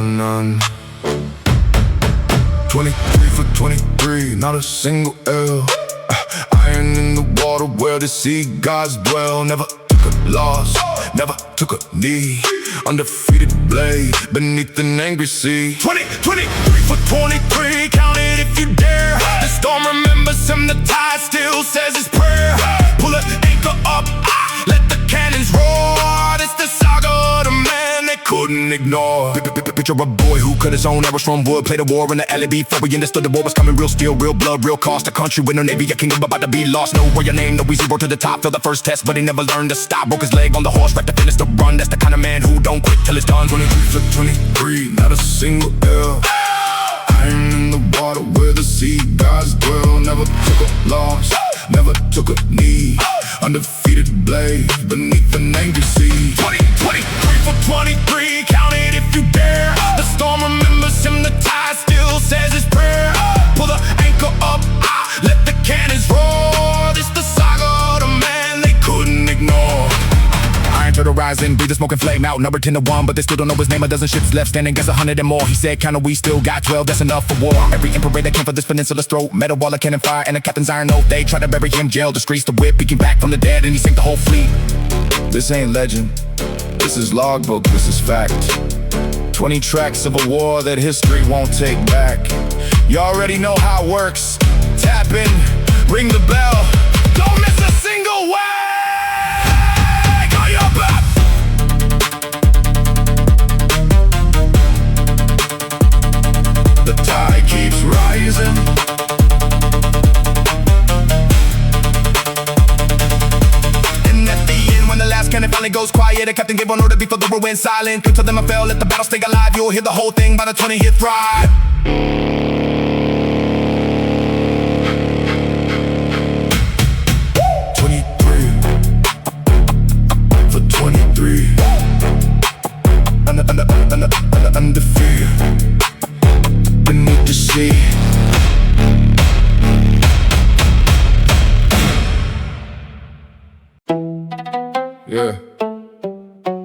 None. 23 for 23, not a single L. Iron in the water where the sea gods dwell. Never took a loss, never took a knee. Undefeated blade beneath an angry sea. 23 for 23, count it if you dare. The storm remembers him, the tide still says his prayer. Pull an anchor up, let the cannons roar. This the saga of the man they couldn't ignore. Picture a boy who cut his own arrows from wood. Played a war in the alley before we understood the war was coming. Real steel, real blood, real cost. A country with no navy, a kingdom about to be lost. No royal name, no easy road to the top. Failed the first test, but he never learned to stop. Broke his leg on the horse, right to finish the run. That's the kind of man who don't quit till it's done. 23 for 23, not a single L. Iron in the water where the sea gods dwell. Never took a loss, never took a knee. Undefeated blade beneath an angry sea. 23 for 23, count it if you dare. The storm remembers him, the tide still says his prayer. Pull the anchor up, let the cannons roar. This the saga of the man they couldn't ignore. Iron Turtle rising, breathe the smoke and flame out. Number 10 to 1, but they still don't know his name. A dozen ships left standing, guess 100 and more. He said, count it, we still got 12, that's enough for war. Every emperor that came for this peninsula's throat. Metal wall of cannon fire and a captain's iron oath. They tried to bury him, jail, disgrace the whip. He came back from the dead and he sank the whole fleet. This ain't legend, this is logbook, this is fact. 20 tracks of a war that history won't take back. You already know how it works. Tap in, ring the bell. Don't miss a single way. GayaBap. The tide keeps rising. And at the end, when the last cannon finally goes quiet, the captain gave an order before the war went silent. Could tell them I fell, let the battle stay alive. You'll hear the whole thing by the 20th ride. 23 for 23. Undefeated beneath the sea. Yeah.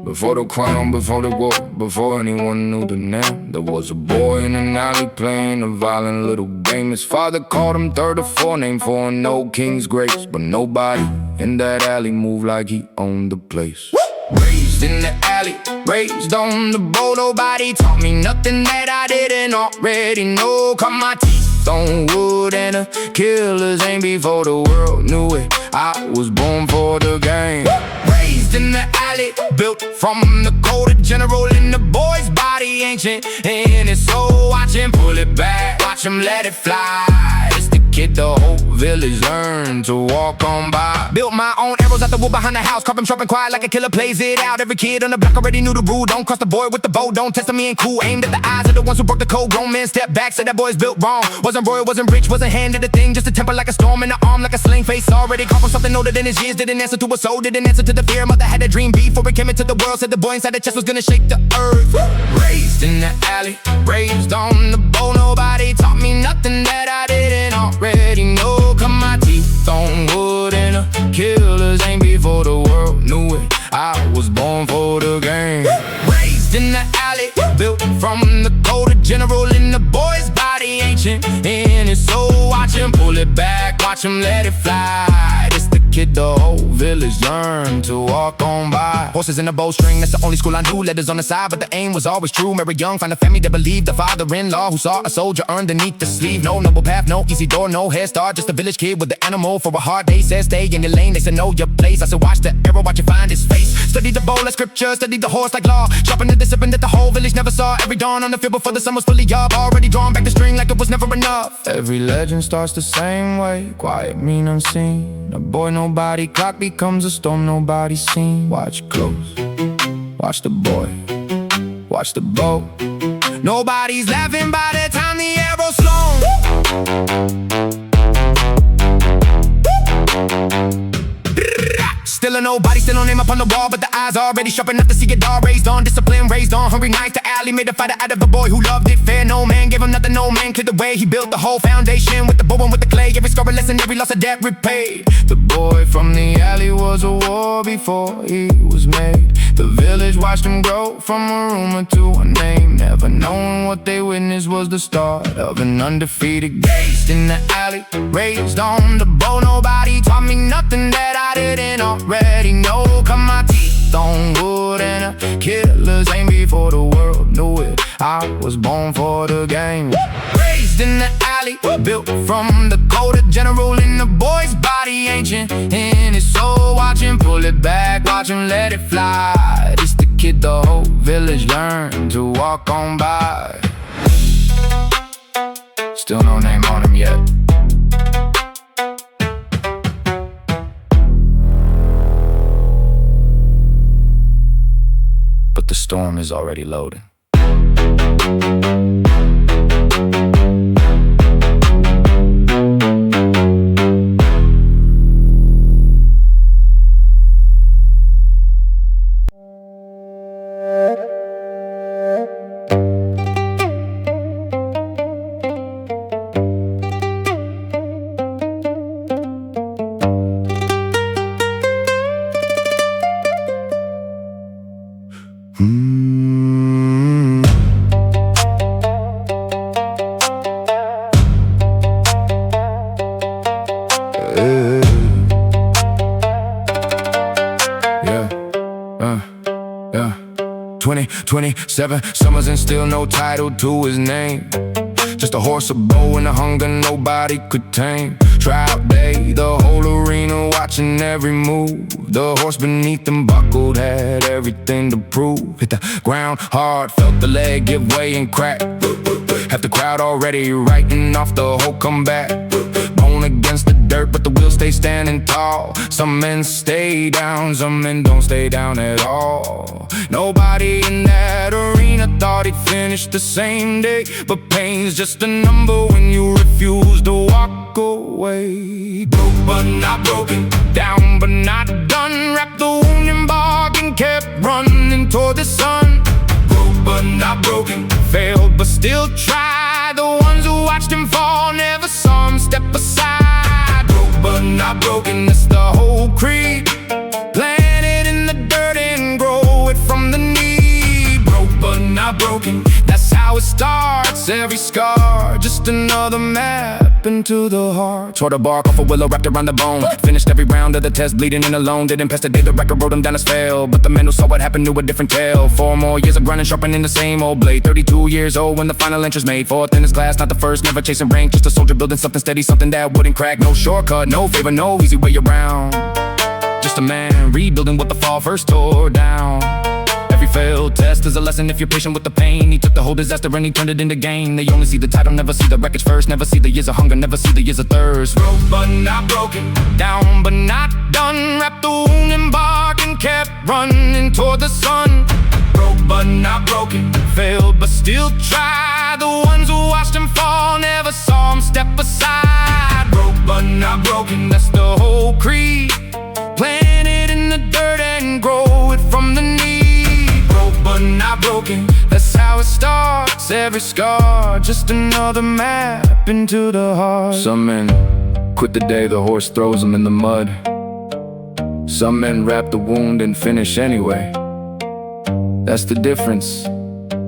Before the crown, before the war, before anyone knew the name, there was a boy in an alley playing a violent little game. His father called him 3rd or 4th, named for an old king's grace. But nobody in that alley moved like he owned the place. Raised in the alley, raised on the boat. Nobody taught me nothing that I didn't already know. Cut my teeth on wood and a killer's aim. Before the world knew it, I was born for the game. Raised in the alley, built from the code of general in the boy's body. Ancient in his soul, watch him pull it back, watch him let it fly. It's the kid the whole village learned to walk on by. Built my own arrows out the wood behind the house, carve him sharp and quiet like a killer plays it out. Every kid on the block already knew the rule. Don't cross the boy with the bow, don't test me ain't cool. Aimed at the eyes of the ones who broke the code. Grown men step back, said that boy's built wrong. Wasn't royal, wasn't rich, wasn't handed a thing. Just a temper like a storm in the arm, like a sling face. Already caught from something older than his years. Didn't answer to a soul, didn't answer to the fear. Mother had a dream before it came into the world. Said the boy inside the chest was gonna shake the earth. Raised in the alley, raised on the boat. Nobody taught me nothing that I didn't already know. Cut my teeth on wood and a killer's aim. Before the world knew it, I was born for the game. Raised in the alley, built from the code of general in the boy's body. Ancient in his soul, watch him pull it back, watch him let it fly. It's the kid the whole village learned to walk on by. Horses in a bowstring, that's the only school I knew. Letters on the side, but the aim was always true. Marry young, find a family that believed. The father-in-law who saw a soldier underneath the sleeve. No noble path, no easy door, no head start. Just a village kid with the animal for a heart. They said stay in your lane, they said know your place. I said watch the arrow, watch you find his face. Study the bowl like scripture, study the horse like law. Sharpen the discipline that the whole village never saw. Every dawn on the field before the sun was fully up. Already drawn back the string like it was never enough. Every legend starts the same way, quiet, mean, unseen. A boy nobody clock becomes a storm nobody seen. Watch close, watch the boy, watch the boat. Nobody's laughing by the time the arrow's flown. Still of nobody, still no name up on the wall, but the eyes already sharp enough to see it all. Raised on discipline, raised on hungry nights. The alley made a fighter out of a boy who loved it fair. No man gave him nothing, no man cleared the way. He built the whole foundation with the bow and with the clay. Every scar a lesson, every loss a debt repaid. The boy from the alley was a war before he was made. The village watched him grow from a rumor to a name. Never knowing what they witnessed was the start of an undefeated gazed in the alley, raised on the bow. Nobody taught me nothing that I didn't already know. Cut my teeth on wood and a killer's aim before the world knew it. I was born for the game. Raised in the alley, built from the code. A general in the boy's body, ancient in his soul. Watch him pull it back, watch him let it fly. This the kid the whole village learned to walk on by. Still no name on him yet. But the storm is already loading. Yeah. 27 summers and still no title to his name. Just a horse, a bow, and a hunger nobody could tame. Trial day, the whole arena watching every move. The horse beneath them buckled, had everything to prove. Hit the ground hard, felt the leg give way and crack. Half the crowd already writing off the whole comeback. Bone against the dirt, but the wheels stay standing tall. Some men stay down, some men don't stay down at all. Nobody in that arena thought he'd finish the same day. But pain's just a number when you refuse to walk away. Broke but not broken, down but not done. Wrapped the wound in bark and kept running toward the sun. Broke but not broken, failed but still tried. The ones who watched him fall never saw him step aside. Broke but not broken, that's the whole creed. Plant it in the dirt and grow it from the knee. Broke but not broken, that's how it starts. Every scar, just another map into the heart. Tore the bark off a willow wrapped around the bone. Finished every round of the test, bleeding in alone. Didn't pass the day, the record wrote him down as fail. But the man who saw what happened knew a different tale. 4 more years of grinding, sharpening the same old blade. 32 years old when the final entrance made. Fourth in his class, not the first, never chasing rank. Just a soldier building something steady, something that wouldn't crack. No shortcut, no favor, no easy way around. Just a man rebuilding what the fall first tore down. Every failed test is a lesson if you're patient with the pain. He took the whole disaster and he turned it into gain. They only see the title, never see the wreckage first. Never see the years of hunger, never see the years of thirst. Broke but not broken, down but not done. Wrapped the wound in bark and kept running toward the sun. Broke but not broken, failed but still tried. The ones who watched him fall never saw him step aside. Broke but not broken, that's the whole creed. Plant it in the dirt and grow it from the knee. Broke but not broken, that's how it starts. Every scar, just another map into the heart. Some men quit the day the horse throws them in the mud. Some men wrap the wound and finish anyway. That's the difference,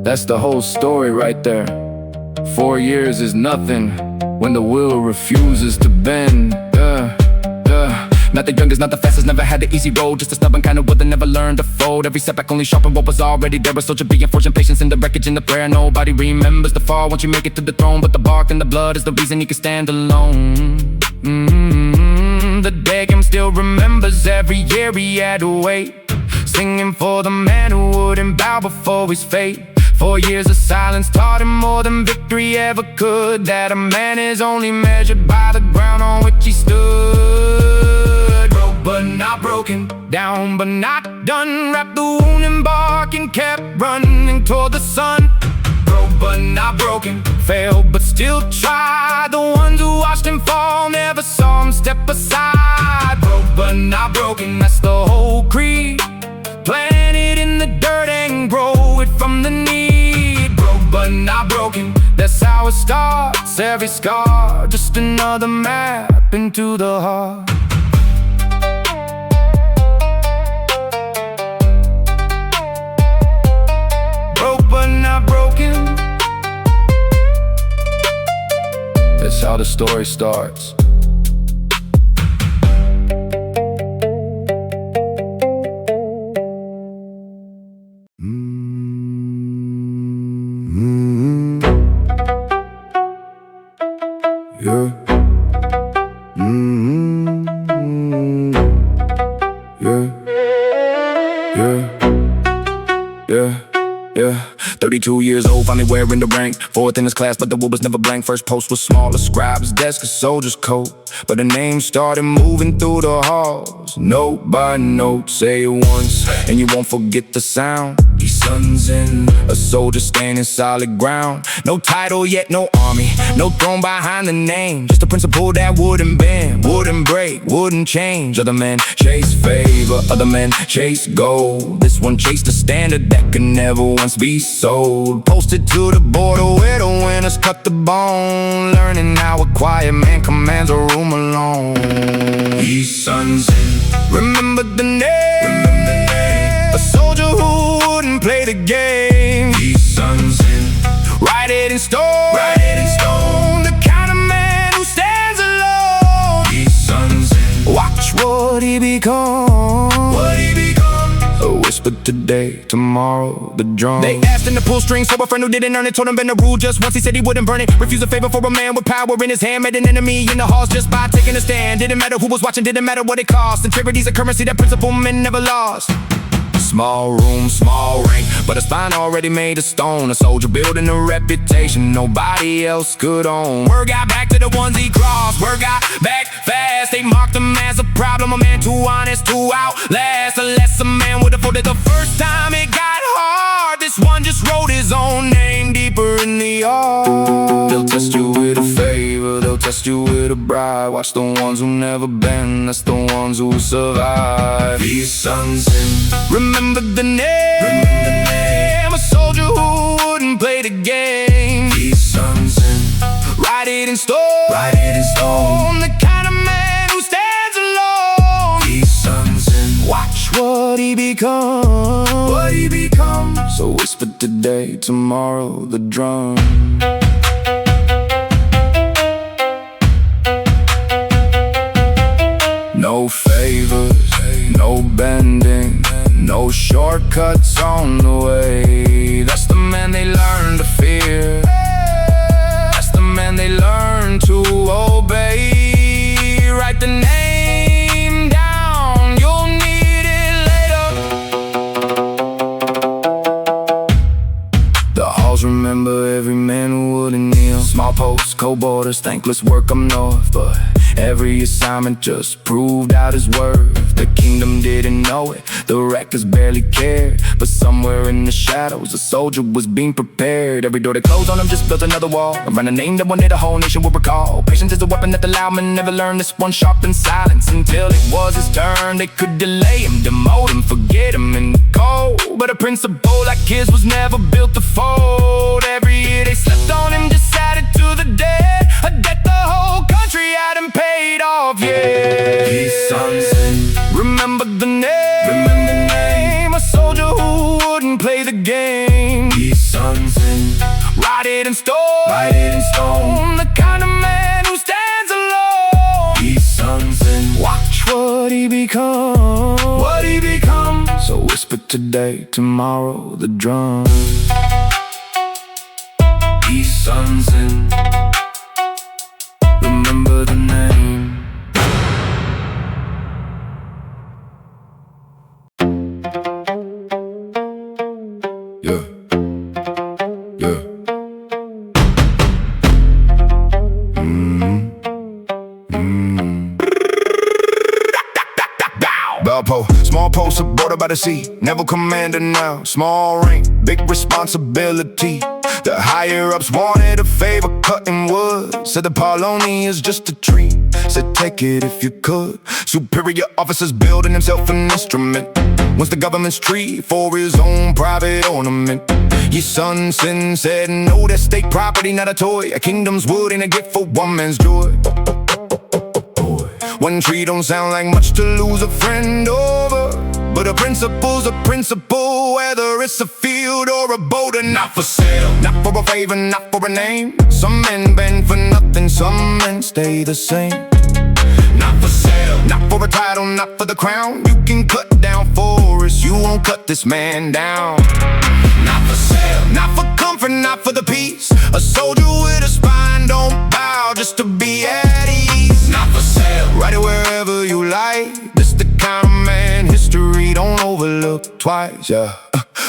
that's the whole story right there. 4 years is nothing when the will refuses to bend. Not the youngest, not the fastest, never had the easy road. Just a stubborn kind of will that never learned to fold. Every setback only sharpened what was already there. A soldier being fortune, patience in the wreckage, in the prayer. Nobody remembers the fall once you make it to the throne. But the bark and the blood is the reason he can stand alone. The Gayageum still remembers every year he had to wait, singing for the man who wouldn't bow before his fate. 4 years of silence taught him more than victory ever could. That a man is only measured by the ground on which he stood. Broke but not broken, down but not done. Wrapped the wound in bark and kept running toward the sun. Broke but not broken, failed but still tried. The ones who watched him fall never saw him step aside. Broke but not broken, that's the whole every scar, just another map into the heart. Broke but not broken, that's how the story starts. Yeah. Yeah. 32 years old, finally wearing the rank. Fourth in his class, but the wood was never blank. First post was small, a scribe's desk, a soldier's coat. But the name started moving through the halls. Note by note, say it once, and you won't forget the sound. These sons in, a soldier standing solid ground. No title yet, no army, no throne behind the name. Just a principle that wouldn't bend, wouldn't break, wouldn't change. Other men chase favor, other men chase gold. This one chased a standard that could never once be sold. Posted to the border where the winners cut the bone. Learning how a quiet man commands a room alone. These sons in, remember the name, a soldier who wouldn't play the game. These sons in, write it in stone, the kind of man who stands alone. These sons in, watch what he becomes. A whisper today, tomorrow the drum. They asked him to pull strings, so a friend who didn't earn it told him bend the rule just once. He said he wouldn't burn it. Refused a favor for a man with power in his hand. Made an enemy in the halls just by taking a stand. Didn't matter who was watching, didn't matter what it cost. Integrity's a currency, that principle men never lost. Small room, small rank, but a spine already made of stone. A soldier building a reputation nobody else could own. Word got back to the ones he crossed, word got back fast. They marked him as a problem, a man too honest to outlast. Unless a man would have folded the first time it got hard. This one just wrote his own name deeper in the art. They'll test you with a favor, they'll test you with a bribe. Watch the ones who never bend, that's the ones who survive. These sons in, remember the name, a soldier who wouldn't play the game. These sons in, write it in stone, the kind of man who stands alone. These sons in, watch what he becomes. So whisper today, tomorrow the drum. No favors, no bending, no shortcuts on the way. That's the man they learn to fear, that's the man they learn to obey. Write the name down, you'll need it later. The halls remember every man who wouldn't kneel. Small posts, cold borders, thankless work up north, but every assignment just proved out his worth. The kingdom didn't know it, the records barely cared, but somewhere in the shadows a soldier was being prepared. Every door that closed on him just built another wall around a name that one day the whole nation would recall. Patience is a weapon that the loud men never learned. This one sharpened silence until it was his turn. They could delay him, demote him, forget him in the cold, but a principle like his was never built to fold. Every year they slept on him, just added to the debt, a debt the whole country hadn't paid off yet. These sons in, remember the name, a soldier who wouldn't play the game. These sons in, write it in stone, the kind of man who stands alone. These sons in, watch what he becomes. So whisper today, tomorrow the drum. These sons in, remember the name. Yeah. Valpo, small post, a border by the sea. Naval commander now, small rank, big responsibility. The higher ups wanted a favor cutting wood. Said the Poloni is just a tree, said take it if you could. Superior officers building himself an instrument. Once the government's tree for his own private ornament. Your son Sin said no, that's state property, not a toy. A kingdom's wood ain't a gift for one man's joy. One tree don't sound like much to lose a friend over, but a principle's a principle, whether it's a field or a boat. And not for sale, not for a favor, not for a name. Some men bend for nothing, some men stay the same. Not for sale, not for a title, not for the crown. You can cut down forests, you won't cut this man down. Not for sale, not for comfort, not for the peace. A soldier with a spine don't bow just to be at ease. Not for sale, write it wherever you like. This the kind of man history don't overlook twice, yeah.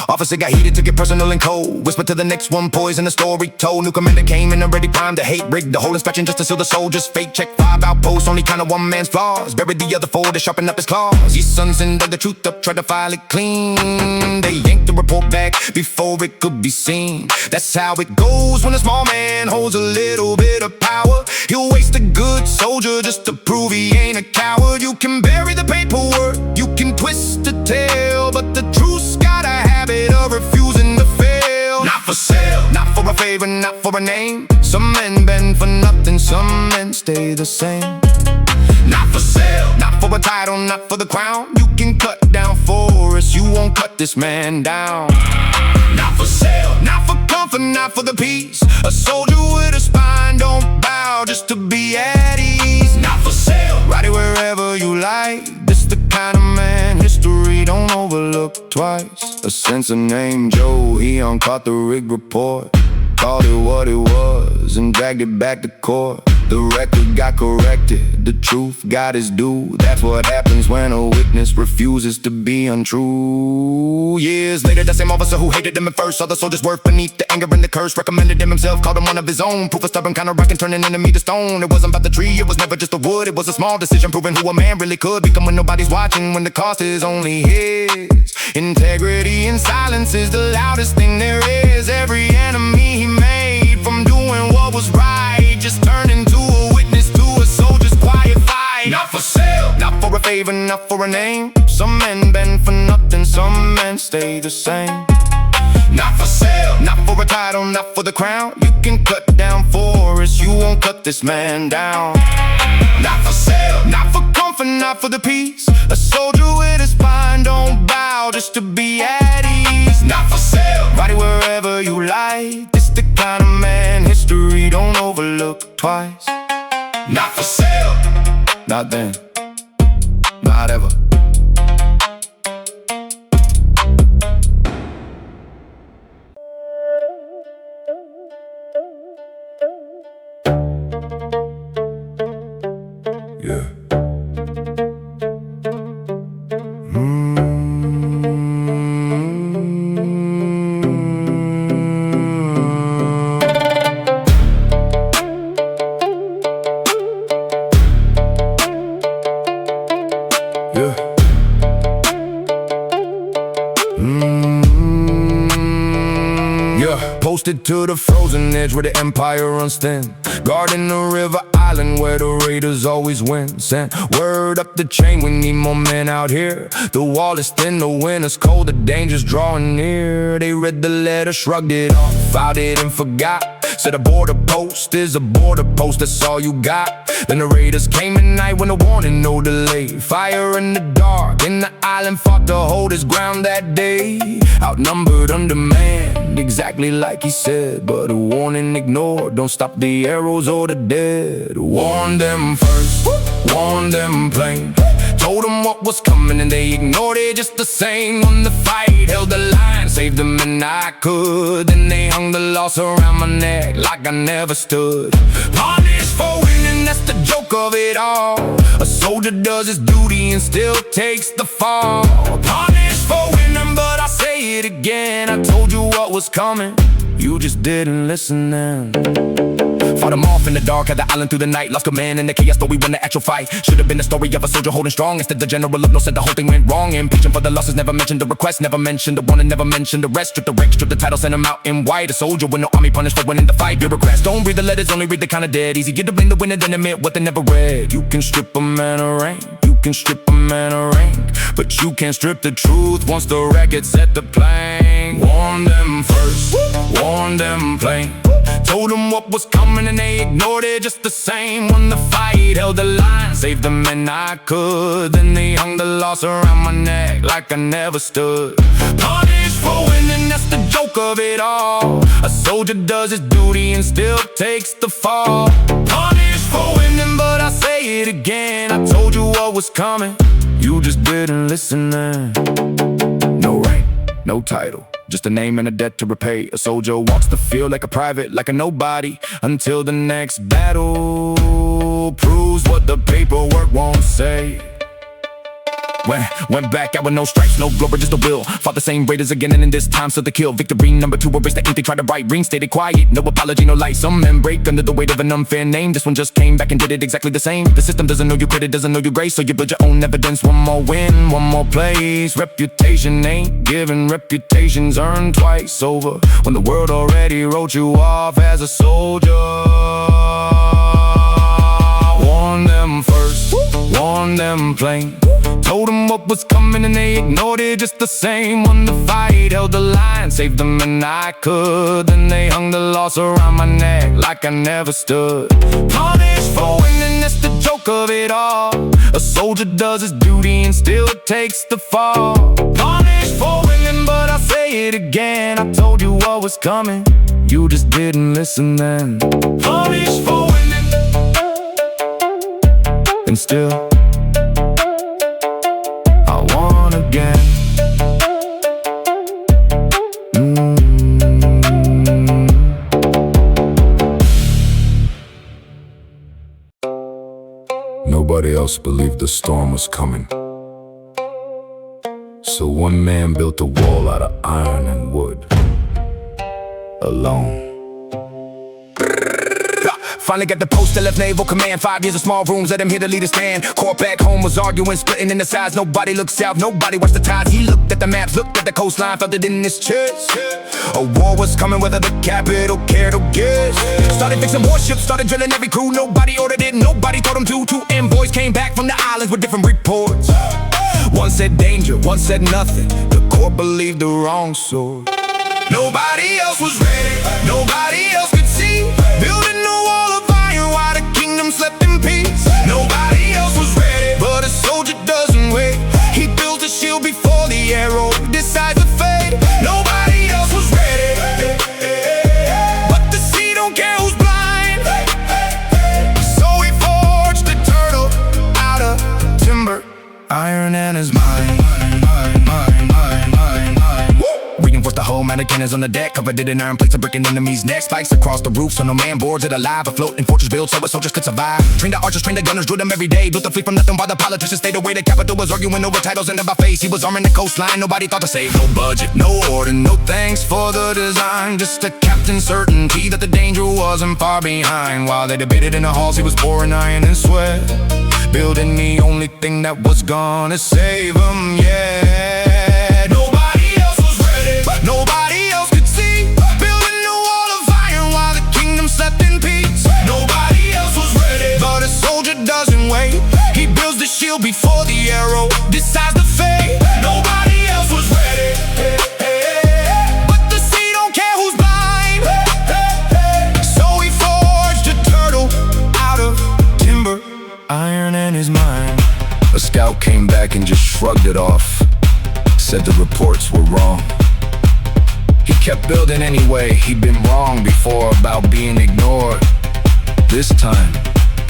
Officer got heated, took it personal and cold. Whisper to the next one, poison the story told. New commander came in already primed to hate, rigged the whole inspection just to seal the soldiers' fate. Check 5 outposts, only kind of one man's flaws. Buried the other 4 to sharpen up his claws. His sons and dug the truth up, tried to file it clean. They yanked the report back before it could be seen. That's how it goes when a small man holds a little bit of power. He'll waste a good soldier just to prove he ain't a coward. You can bury the paperwork, you can twist the tale, but the truth's got a habit of refusing to fail. Not for sale, not for a favor, not for a name. Some men bend for nothing, some men stay the same. Not for sale, not for a title, not for the crown. You can cut down forests, you won't cut this man down. Not for sale, not for comfort, not for the peace. A soldier with a spine don't bow just to be at ease. Not for sale, write it wherever you like. This the kind of man history don't overlook twice. A sensor named Joe, he uncaught the rig report, called it what it was and dragged it back to court. The record got corrected, the truth got its due. That's what happens when a witness refuses to be untrue. Years later, that same officer who hated him at first saw the soldier's worth beneath the anger and the curse. Recommended him himself, called him one of his own. Proof of stubborn kind of rock and turning enemy to stone. It wasn't about the tree, it was never just the wood. It was a small decision proving who a man really could become when nobody's watching, when the cost is only his. Integrity and silence is the loudest thing there is. Every enemy he made from doing what was right just turned into a witness to a soldier's quiet fight. Not for sale, not for a favor, not for a name. Some men bend for nothing, some men stay the same. Not for sale, not for a title, not for the crown. You can cut down forests, you won't cut this man down. Not for sale, not for comfort, not for the peace. A soldier with a spine don't bow just to be at ease. Not for sale, write it wherever you like. This the kind of man history don't overlook twice. Not for sale, not then, not ever. Yeah. Posted to the frozen edge where the empire runs thin, guarding the river island where the raiders always win. Sent word up the chain, we need more men out here. The wall is thin, the winter's cold, the danger's drawing near. They read the letter, shrugged it off, filed it and forgot. Said a border post is a border post, that's all you got. Then the raiders came at night when the warning, no delay. Fire in the dark, and the island fought to hold his ground that day. Outnumbered, undermanned, exactly like he said, but a warning ignored. Don't stop the arrows or the dead. Warn them first, warn them plain. Told them what was coming and they ignored it just the same. When the fight held the line, saved them and I could. Then they hung the loss around my neck like I never stood. Punished for winning, that's the joke of it all. A soldier does his duty and still takes the fall. Punished for winning, but I say it again. I told you what was coming, you just didn't listen then. Fought them off in the dark, had the island through the night. Lost command in the chaos, though we won the actual fight. Should've been the story of a soldier holding strong. Instead the general of no said the whole thing went wrong. Impatient for the losses, never mentioned the request, never mentioned the warning, never mentioned the rest. Stripped the wreck, stripped the title, sent him out in white. A soldier with no army, punished for winning the fight. Bureaucrats don't read the letters, only read the kind of dead. Easy, get to blame the winner, then admit what they never read. You can strip a man of rank, you can strip a man of rank, but you can't strip the truth once the record set the plank. Warn them them first, warned them plain. Told them what was coming and they ignored it just the same. When the fight held the line, saved them and I could. Then they hung the loss around my neck like I never stood. Punished for winning, that's the joke of it all. A soldier does his duty and still takes the fall. Punished for winning, but I say it again. I told you what was coming, you just didn't listen then. No rank, no title, just a name and a debt to repay. A soldier walks the field like a private, like a nobody, until the next battle proves what the paperwork won't say. Went back out with no stripes, no glory, just a will. Fought the same raiders again and in this time still the kill. Victory number 2, erase the ink they tried to write. Ring stayed quiet, no apology, no light. Some men break under the weight of an unfair name. This one just came back and did it exactly the same. The system doesn't know you credit, doesn't know you grace, so you build your own evidence. One more win, one more place. Reputation ain't given, reputation's earned twice over. When the world already wrote you off as a soldier. Warn them first, warn them plain. Told them what was coming and they ignored it just the same. When the fight held the line, saved them and I could. Then they hung the loss around my neck like I never stood. Punished for winning, that's the joke of it all. A soldier does his duty and still takes the fall. Punished for winning, but I say it again. I told you what was coming, you just didn't listen then. Punished for winning, and still again. Nobody else believed the storm was coming, so one man built a wall out of iron and wood, alone. Finally got the post that left naval command. 5 years of small rooms, let him hear the leader stand. Court back home was arguing, splitting in the sides. Nobody looked south, nobody watched the tides. He looked at the maps, looked at the coastline, felt it in his chest. A war was coming, whether the capital cared or guess. Started fixing warships, started drilling every crew. Nobody ordered it, nobody told him to. 2 envoys came back from the islands with different reports. One said danger, one said nothing. The court believed the wrong source. Nobody else was ready, nobody else could see. Building a wall of iron while the kingdom slept in peace. Nobody else was ready, but a soldier doesn't wait. He builds a shield before the arrow decides the fate. Nobody else was ready, but the sea don't care who's blind. So he forged a turtle out of timber, iron and his mind. Reinforced the whole amount of cannons on the deck, covered it in iron plates of breaking enemies' necks. Spikes across the roof so no man boards it alive. A floating fortress built so its soldiers could survive. Trained the archers, trained the gunners, drilled them every day. Built a fleet from nothing while the politicians stayed away. The capital was arguing over titles and about face. He was arming the coastline, nobody thought to save. No budget, no order, no thanks for the design. Just a captain's certainty that the danger wasn't far behind. While they debated in the halls, he was pouring iron and sweat, building the only thing that was gonna save him, yeah. Nobody else could see, building a wall of iron while the kingdom slept in peace. Nobody else was ready, but a soldier doesn't wait. He builds the shield before the arrow decides the fate. Nobody else was ready, but the sea don't care who's blind. So he forged a turtle out of timber, iron in his mind. A scout came back and just shrugged it off, said the reports were wrong. He kept building anyway, he'd been wrong before about being ignored. This time,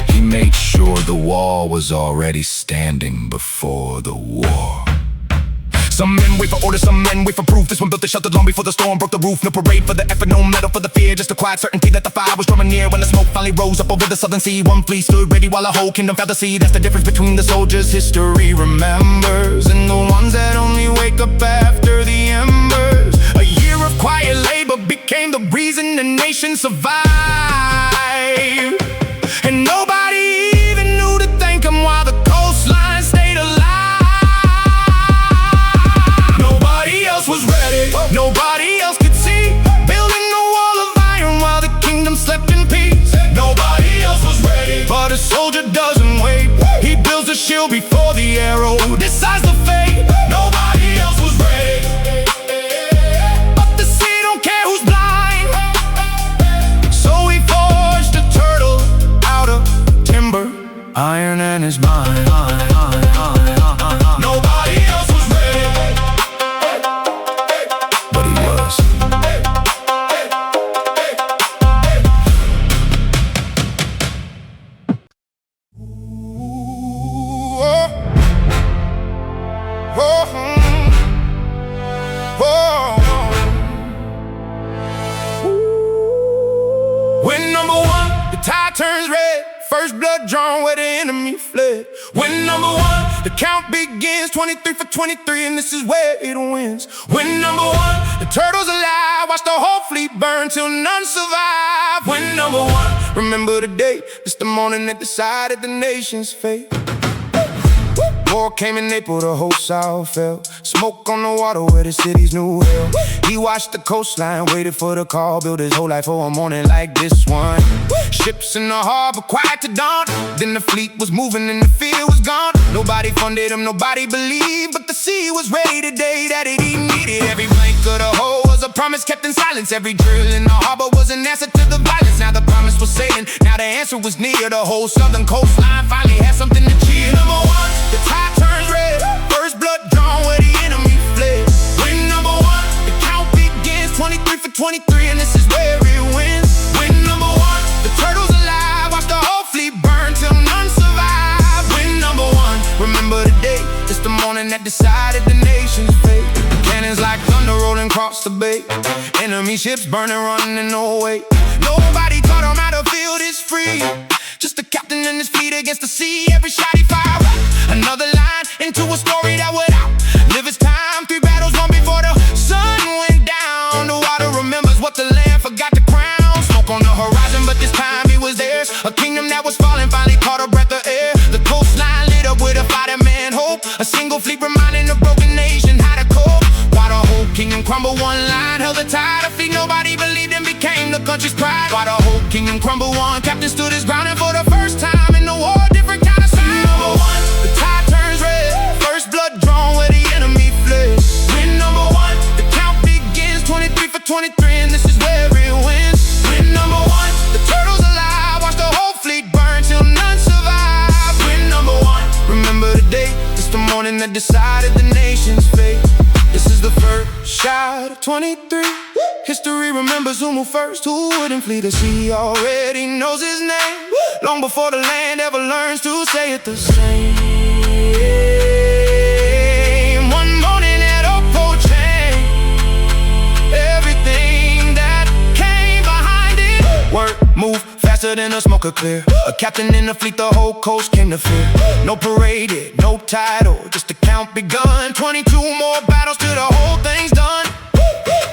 he made sure the wall was already standing before the war. Some men wait for orders, some men wait for proof. This one built the shelter long before the storm broke the roof. No parade for the effort, no medal for the fear. Just a quiet certainty that the fire was drawing near. When the smoke finally rose up over the southern sea, one fleet stood ready while a whole kingdom fell to sea. That's the difference between the soldiers history remembers and the ones that only wake up after the embers. A year of quiet labor became the reason the nation survived, and nobody even knew to thank him while the coastline stayed alive. Nobody else was ready, nobody else could see, building a wall of iron while the kingdom slept in peace. Nobody else was ready, but a soldier doesn't wait. He builds a shield before the arrow decides the fate. Nobody else was ready, but the sea don't care Iron and his mind. Nobody else was ready, but he was. When number one, the tide turns red, first blood drawn where the enemy fled. When number one, the count begins, 23 for 23, and this is where it wins. When number one, the turtle's alive, watch the whole fleet burn till none survive. When number one, remember the day, it's the morning that decided the nation's fate. War came in April, the whole South fell. Smoke on the water where the cities knew hell. He watched the coastline, waited for the call, built his whole life for a morning like this one. Ships in the harbor, quiet to dawn. Then the fleet was moving and the fear was gone. Nobody funded him, nobody believed, but the sea was ready the day that it needed. Every blank of the hole was a promise kept in silence. Every drill in the harbor was an answer to the violence. Now the promise was sailing, now the answer was near. The whole southern coastline finally had something to cheer. Number one, the tide turns red, first blood drawn where the enemy fled. When number one, the count begins, 23 for 23, and this is where it wins. When number one, the turtle's alive, watch the whole fleet burn till none survive. When number one, remember the day, it's the morning that decided the nation's fate. Cannons like thunder rolling across the bay, enemy ships burning, running no way. Nobody taught him how to feel this free, just the captain and his fleet against the sea. Every shot he fired, another line into a story that would outlive its time. 3 battles won before the sun went down. The water remembers what the land forgot to crown. Smoke on the horizon, but this time he was theirs. A kingdom that was falling finally caught a breath of air. The coastline lit up with a fighting man hope. A single fleet reminding the broken nation how to cope. While the whole kingdom crumbled, one line held the tide. A fleet nobody believed in became the country's pride. While the whole kingdom crumbled, one captain stood his ground, and for the first time in the war, different kind of sign. Number one, the tide turns red, first blood drawn where the enemy fled. When number one, the count begins, 23 for 23, and this is where it wins. When number one, the turtle's alive, watch the whole fleet burn till none survive. When number one, remember the day, it's the morning that decided the nation's fate. This is the first shot of 23. History remembers who moved first, who wouldn't flee the sea. Already knows his name, long before the land ever learns to say it the same. One morning at a port chain, everything that came behind it. Work, move faster than a smoker clear. A captain in the fleet, the whole coast came to fear. No parade, no title, just the count begun. 22 more battles till the whole thing's done.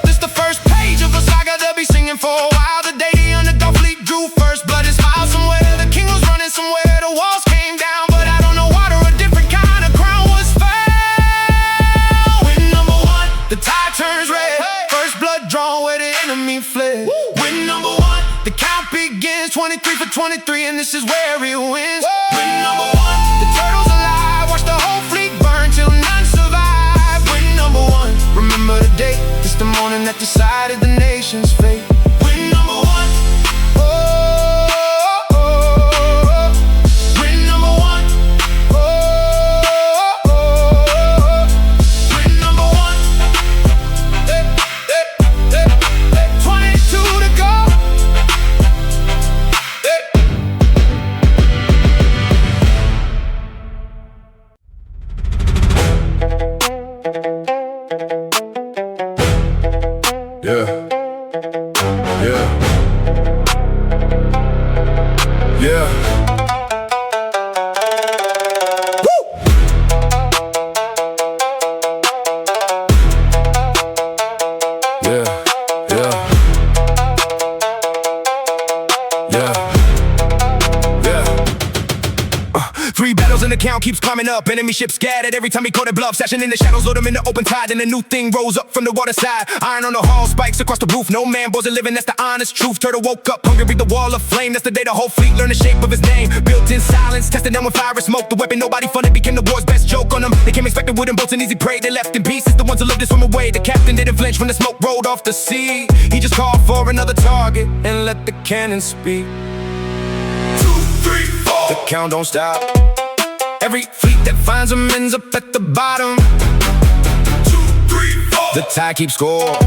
This the first page of a saga they'll be singing for a while. The day the underdog fleet drew first blood is filed somewhere. The king was running somewhere, the walls came down, but out on the water a different kind of crown was found. When number one, the tide turns red, first blood drawn where the enemy fled. When number one, the count begins, 23 for 23, and this is where it wins. When number one, the turtle's alive, watch the whole fleet burn till none survive. When number one, remember the day, it's the morning that decided the nation's fate. When number one, oh, oh, oh. When number one, oh, oh, oh. When number one, 22 to go. Yeah. Yeah. Yeah. Woo! Yeah. Yeah. Yeah. Yeah. 3 battles and the count keeps climbing up. Enemy ships scattered every time he caught a bluff. Sashing in the shadows, load him in the open tide. And a new thing rose up from the water side. Iron on the hall, spikes across the roof. No man boys are living, that's the honest truth. Turtle woke up, hungry, the wall of flame. That's the day the whole fleet learned the shape of his name. Built in silence, tested them with fire and smoke. The weapon nobody funded became the war's best joke on them. They came expecting wooden bolts and easy prey. They left in pieces, the ones who lived to swim away. The captain didn't flinch when the smoke rolled off the sea. He just called for another target and let the cannon speak. 2 3, 4. The count don't stop. Every fleet that finds them ends up at the bottom. 2, 3, 4. The tide keeps score.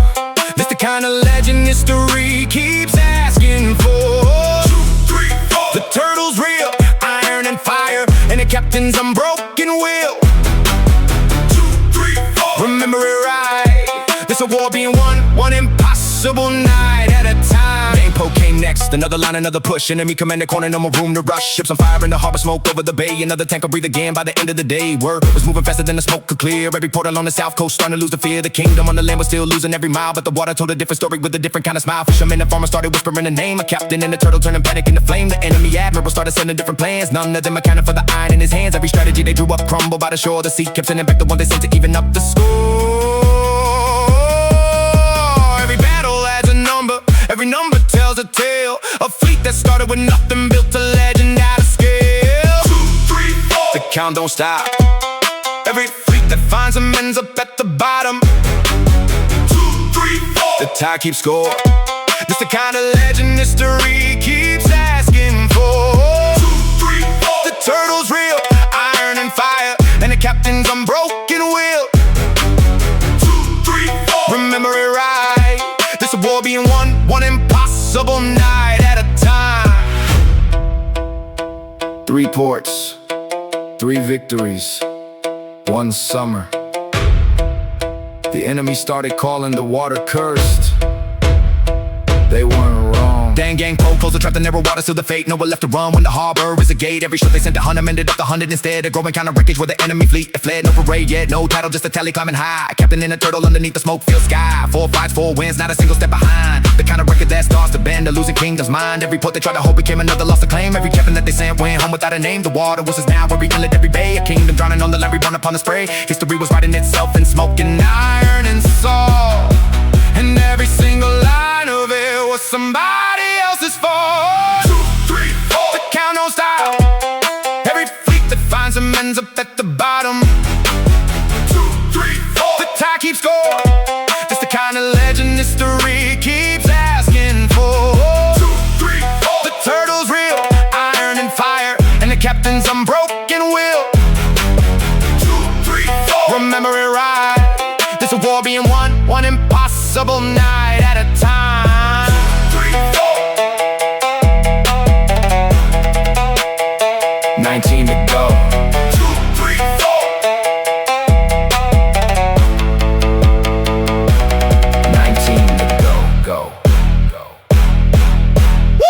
This the kind of legend history keeps asking for. 2, 3, 4. The turtle's real, iron and fire, and the captain's unbroken will. 2, 3, 4. Remember it right. This a war being won, one impossible night at a time. Main poke came next, another line, another push. Enemy commander corner, no more room to rush. Ships on fire in the harbor, smoke over the bay. Another tank will breathe again by the end of the day. Word was moving faster than the smoke could clear. Every port along the south coast starting to lose the fear. The kingdom on the land was still losing every mile, but the water told a different story with a different kind of smile. Fishermen and farmers started whispering the name. A captain and a turtle turning panic into flame. The enemy admiral started sending different plans. None of them accounted for the iron in his hands. Every strategy they drew up crumbled by the shore. The sea kept sending back the one they sent to even up the score. Every number tells a tale. A fleet that started with nothing, built a legend out of scale. 2, 3, 4. The count don't stop. Every fleet that finds them ends up at the bottom. 2, 3, 4. The tide keeps score. This the kind of legend history keeps asking for. 2, 3, 4. The turtle's real, iron and fire, and the captain's unbroken will. 2, 3, 4. Remember it right. This a war being won, one impossible night at a time. 3 ports, 3 victories, 1 summer. The enemy started calling the water cursed. They weren't wrong. Dang gang pole, close the trap, the narrow water, seal the fate. Nowhere left to run when the harbor is a gate. Every ship they sent to hunt them ended up the hunted instead. A growing kind of wreckage where the enemy fleet it fled. No parade yet, no title, just a tally climbing high. Captain and a turtle underneath the smoke-filled sky. 4 fights, 4 wins, not a single step behind. The kind of record that starts to bend a losing kingdom's mind. Every port they tried to hold became another lost to claim. Every captain that they sent went home without a name. The water was his now, every inlet, every bay. A kingdom drowning on the land, reborn upon the spray. History was writing itself in smoke and iron and salt. And every single line of it was somebody else's fault. 2, 3, 4. The count don't stop. Every fleet that finds them ends up at the bottom. 2, 3, 4. The tide keeps score. It's the kind of legend history keeps asking for. 2, 3, 4. The turtle's real, iron and fire, and the captain's unbroken will. 2, 3, 4. Remember it right. This a war being won, one impossible night at a time. 19 to go. 2, 3, 4. 19 to go. Woo!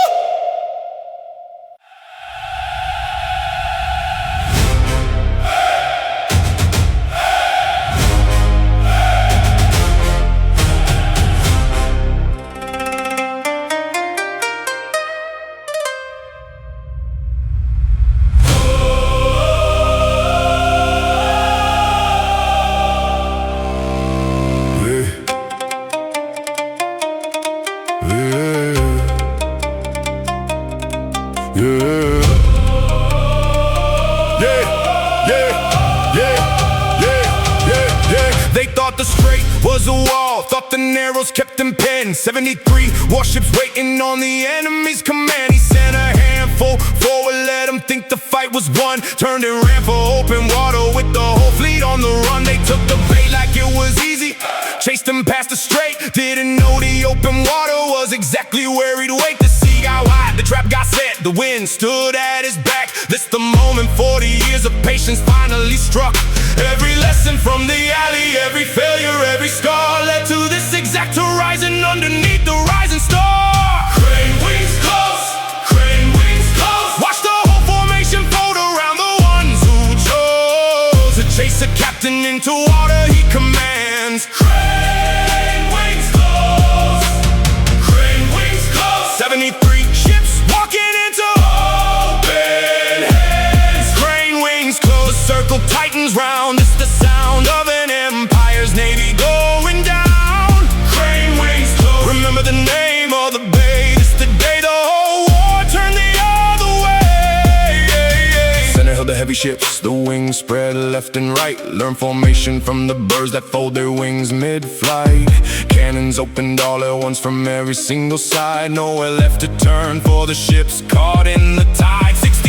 They thought the strait was a wall, thought the narrows kept them pinned. 73 warships waiting on the enemy's command. He sent a handful forward, let them think the fight was won. Turned and ran for open water with the whole fleet on the run. They took the bait like it was easy, chased them past the strait. Didn't know the open water was exactly where he'd wait. The sea got wide, the trap got set, the wind stood at his back. This the moment 40 years of patience finally struck. Every lesson from the alley, every failure, every scar led to this exact horizon underneath the rising star. Crane wings close, crane wings close. Watch the whole formation fold around the ones who chose to chase a captain into water he commands. Crane wings close, crane wings close. 73 ships walking into open hands. Crane wings close, the circle tightens round. It's the sound of an empire's navy going down. Crane wings close, remember the name of the bay. It's the day the whole war turned the other way. Center held the heavy ships, the wings spread left and right. Learn formation from the birds that fold their wings mid-flight. Cannons opened all at once from every single side. Nowhere left to turn for the ships caught in the tide. 6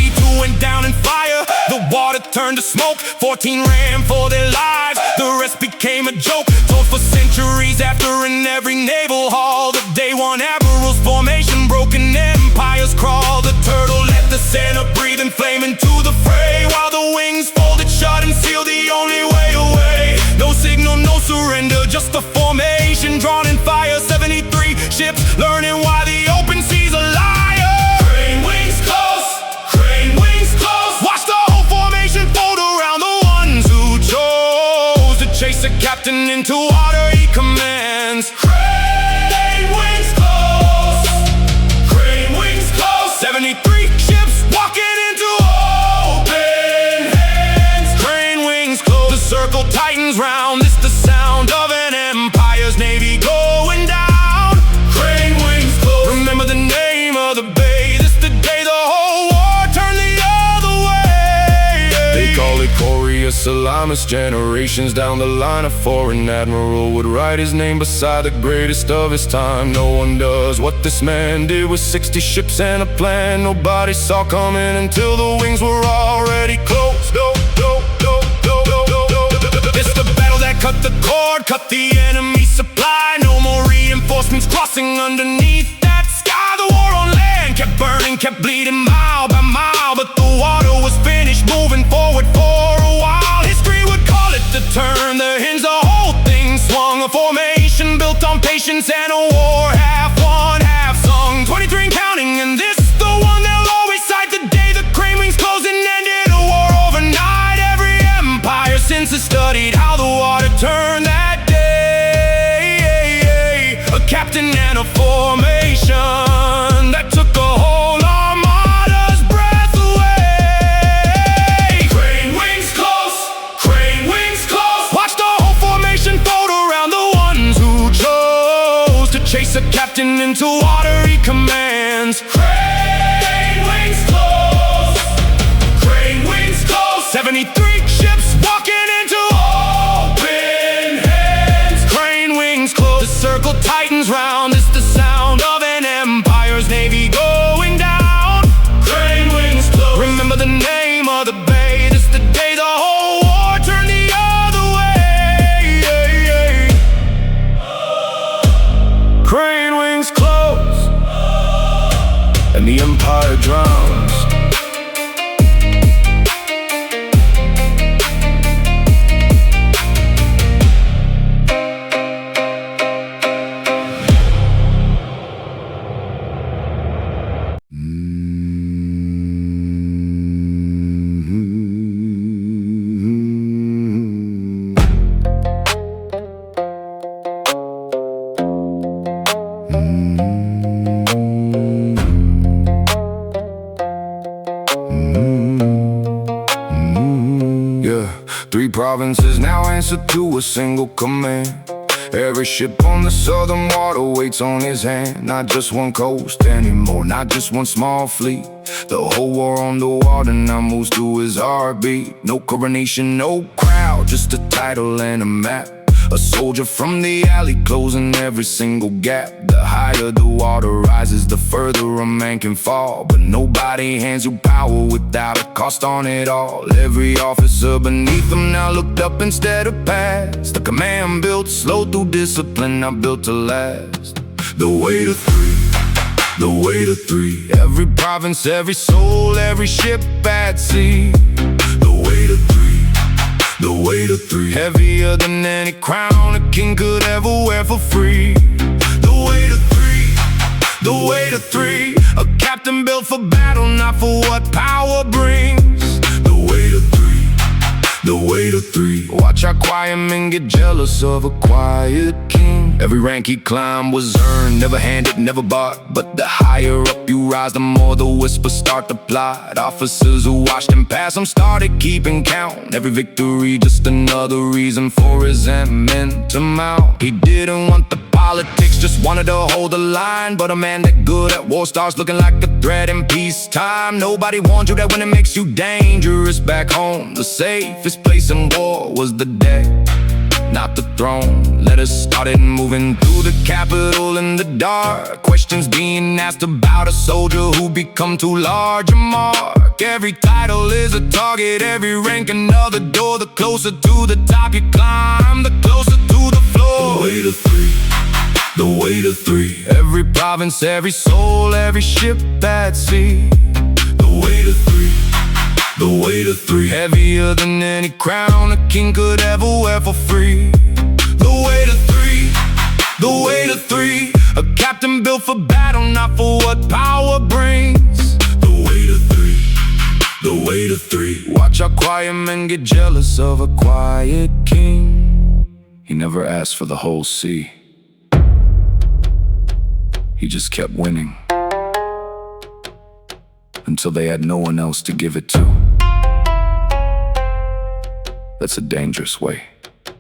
down in fire. The water turned to smoke, 14 ran for their lives. The rest became a joke, told for centuries after in every naval hall. The day one admiral's formation, broken empires crawl. The turtle let the center breathe and flame into the fray, while the wings folded shut and sealed the only way away. No signal, no surrender, just a formation drawn in fire. 73 ships learning why the open sea's a liar. Crane wings close, crane wings close. Watch the whole formation fold around the ones who chose to chase the captain into water he commands. Crane wings close, crane wings close. 73 ships walking into open hands. Crane wings close. The circle tightens round. This the sound of an empire's navy going down. Crane wings close. Remember the name of the bay. This the day the whole war turned the other way. They call it Korea Salamis. Generations down the line, a foreign admiral would write his name beside the greatest of his time. No one does what this man did with 60 ships and a plan nobody saw coming until the wings were already closed. It's the battle that cut the cord, cut the enemy supply. No more reinforcements crossing underneath that sky. The war on land kept burning, kept bleeding mile by mile, but the water was finished, moving forward for a while. History would call it the turn, the hinge, the whole thing swung. A formation built on patience and a war half won, half sung. 23 and counting, and this the one they'll always cite. The day the crane wings closed and ended a war overnight. Every empire since has studied how the water turned that day. A captain and a formation that took a whole armada's breath away. Crane wings close, crane wings close. Watch the whole formation fold around the ones who chose to chase a captain into water he commands. Crane wings close, crane wings close. 73 ships walking into open hands. Crane wings close. The circle tightens round. It's the sound of an empire's navy going down. Crane wings close. Remember the name of the bay. This the day the whole war turned the other way. Crane wings close, and the empire drowns. Three provinces now answer to a single command. Every ship on the southern water waits on his hand. Not just one coast anymore, not just one small fleet. The whole war on the water now moves to his heartbeat. No coronation, no crowd, just a title and a map. A soldier from the alley closing every single gap. The higher the water rises, the further a man can fall. But nobody hands you power without a cost on it all. Every officer beneath them now looked up instead of past. The command built slow through discipline, not built to last. The way to three, the way to three. Every province, every soul, every ship at sea. The way to three, the way to three. Heavier than any crown a king could ever wear for free. The way to three, the way to three. A captain built for battle, not for what power brings. The way to three, the way to three. Watch our quiet men get jealous of a quiet king. Every rank he climbed was earned, never handed, never bought. But the higher up you rise, the more the whispers start to plot. Officers who watched him pass him started keeping count. Every victory just another reason for resentment to mount. He didn't want the politics, just wanted to hold the line. But a man that good at war starts looking like a threat in peacetime. Nobody warned you that when it makes you dangerous back home, the safest place in war was the deck. not the throne. Letters started moving through the capital in the dark. Questions being asked about a soldier who become too large a mark. Every title is a target, every rank another door. The closer to the top you climb, the closer to the floor. The weight of three, the weight of three. Every province, every soul, every ship at sea. The weight of three, the weight of three. Heavier than any crown a king could ever wear for free. The weight of three, the weight of three. A captain built for battle, not for what power brings. The weight of three, the weight of three. Watch how quiet men get jealous of a quiet king. He never asked for the whole sea. He just kept winning until they had no one else to give it to. That's a dangerous way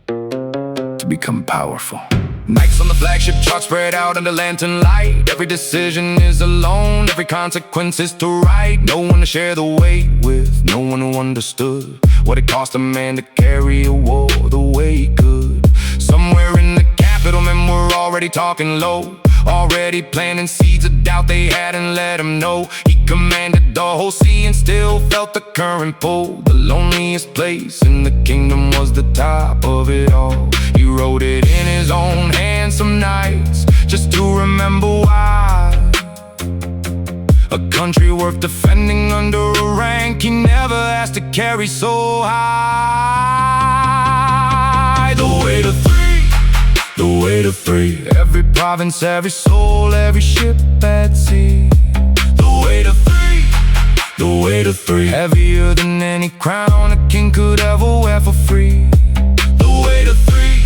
to become powerful. Nights on the flagship chart spread out under lantern light. Every decision is alone, every consequence is to right. No one to share the weight with, no one who understood what it cost a man to carry a war the way he could. Somewhere in the capital, men were already talking low, already planting seeds of doubt they hadn't let him know. He commanded the whole sea and still felt the current pull. The loneliest place in the kingdom was the top of it all. He wrote it in his own hand some nights, just to remember why. A country worth defending under a rank he never asked to carry so high. The weight of three, the weight of three. Every province, every soul, every ship at sea. The weight of three, the weight of three. Heavier than any crown a king could ever wear for free. The weight of three,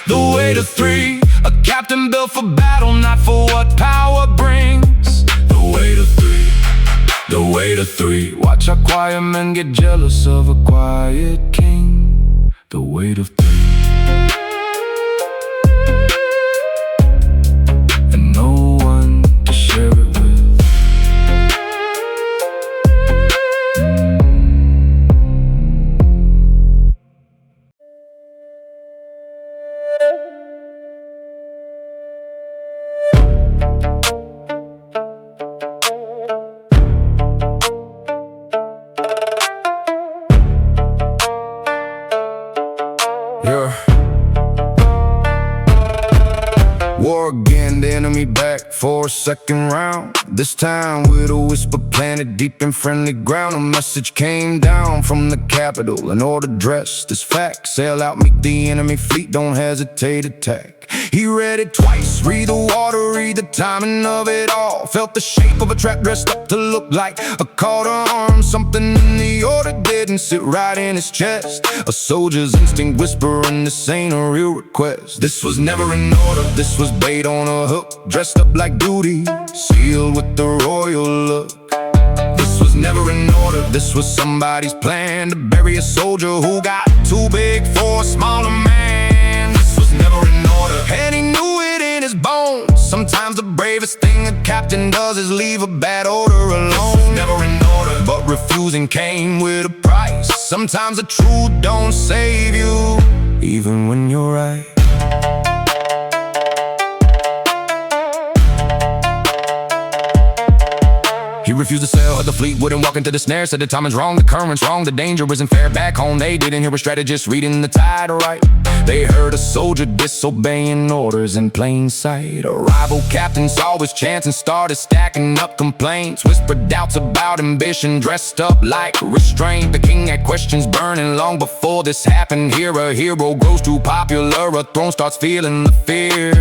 the weight of three. A captain built for battle, not for what power brings. The weight of three, the weight of three. Watch how quiet men get jealous of a quiet king. The weight of three. War again, the enemy back for a second round. This time with a whisper planted deep in friendly ground. A message came down from the capital, an order dressed as fact. Sail out, meet the enemy fleet, don't hesitate, attack. He read it twice, read the water, read the timing of it all. Felt the shape of a trap dressed up to look like a call to arms. Something in the order didn't sit right in his chest. A soldier's instinct whispering, this ain't a real request. This was never an order, this was bait on a hook. Dressed up like duty, sealed with the royal look. This was never an order, this was somebody's plan to bury a soldier who got too big for a smaller man. This was never an order, and he knew it in his bones. Sometimes the bravest thing a captain does is leave a bad order alone. This was never an order, but refusing came with a price. Sometimes the truth don't save you, even when you're right. He refused to sail, had the fleet wouldn't walk into the snare. Said the timing's wrong, the current's wrong, the danger isn't fair. Back home they didn't hear a strategist reading the tide right. They heard a soldier disobeying orders in plain sight. A rival captain saw his chance and started stacking up complaints. Whispered doubts about ambition, dressed up like restraint. The king had questions burning long before this happened here. A hero grows too popular, a throne starts feeling the fear.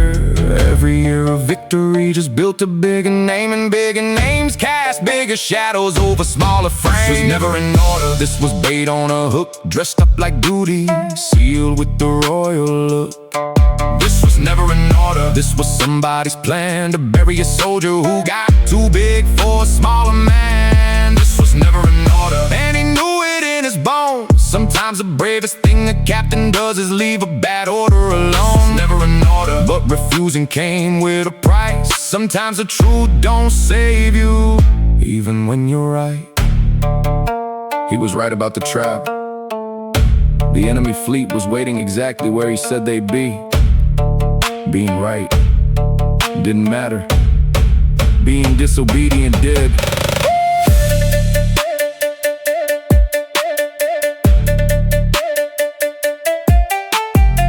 Every year of victory just built a bigger name, and bigger names cast bigger shadows over smaller frames. This was never an order, this was bait on a hook. Dressed up like duty, sealed with the royal look. This was never an order, this was somebody's plan to bury a soldier who got too big for a smaller man. This was never an order, and he knew it in his bones. Sometimes the bravest thing a captain does is leave a bad order alone. This was never an order, but refusing came with a price. Sometimes the truth don't save you, even when you're right. He was right about the trap, The enemy fleet was waiting exactly where he said they'd be. Being right didn't matter. Being disobedient did.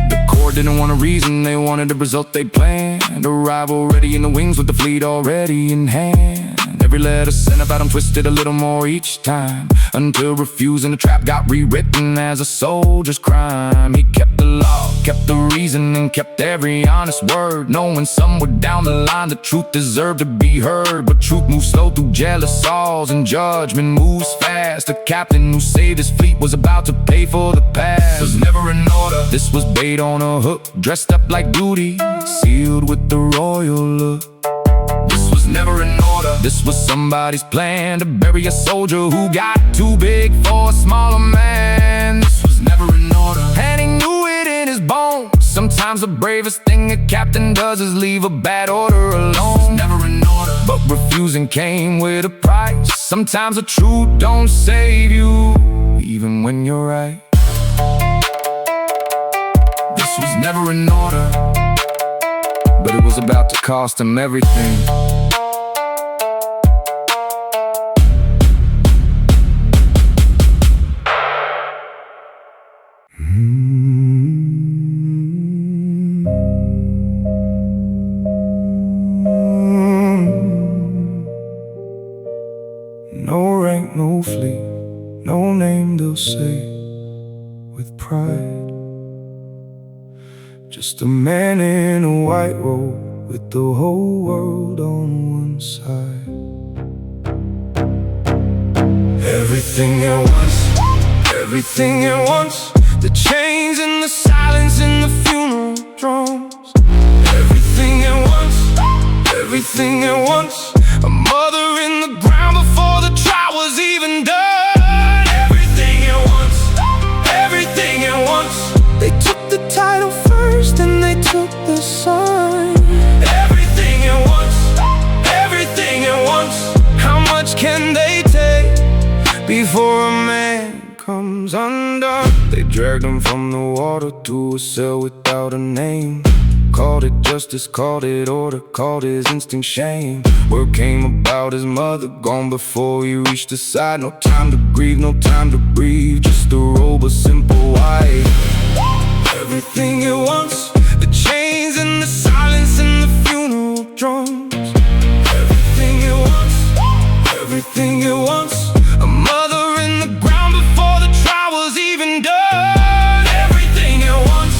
The Corps didn't want a reason, they wanted the result they planned. Arrival ready in the wings with the fleet already in hand. Every letter sent about him twisted a little more each time, until refusing the trap got rewritten as a soldier's crime. He kept the law, kept the reason, and kept every honest word, knowing somewhere down the line the truth deserved to be heard. But truth moves slow through jealous saws, and judgment moves fast. The captain who saved his fleet was about to pay for the past. Was never in order, this was bait on a hook, dressed up like duty, sealed with the royal look. This was never in order, this was somebody's plan to bury a soldier who got too big for a smaller man. This was never in order, and he knew it in his bones. Sometimes the bravest thing a captain does is leave a bad order alone. This was never in order, but refusing came with a price. Sometimes the truth don't save you, even when you're right. This was never in order, but it was about to cost him everything. No rank, no fleet, no name they'll say with pride. Just a man in a white robe with the whole world on one side. Everything at once, everything at once. The chains and the silence and the funeral drums. Everything at once, everything at once. A mother in the ground before the trial was even done. Everything at once, everything at once. They took the title first and they took the sign. Everything at once, everything at once. How much can they take before a man comes undone? They dragged him from the water to a cell without a name. Called it justice, called it order, called his instinct shame. Word came about his mother, gone before he reached the side. No time to grieve, no time to breathe, just a robe, a simple wife. Everything at once, the chains and the silence and the funeral drums. Everything at once, everything at once. A mother in the ground before the trial was even done. Everything at once,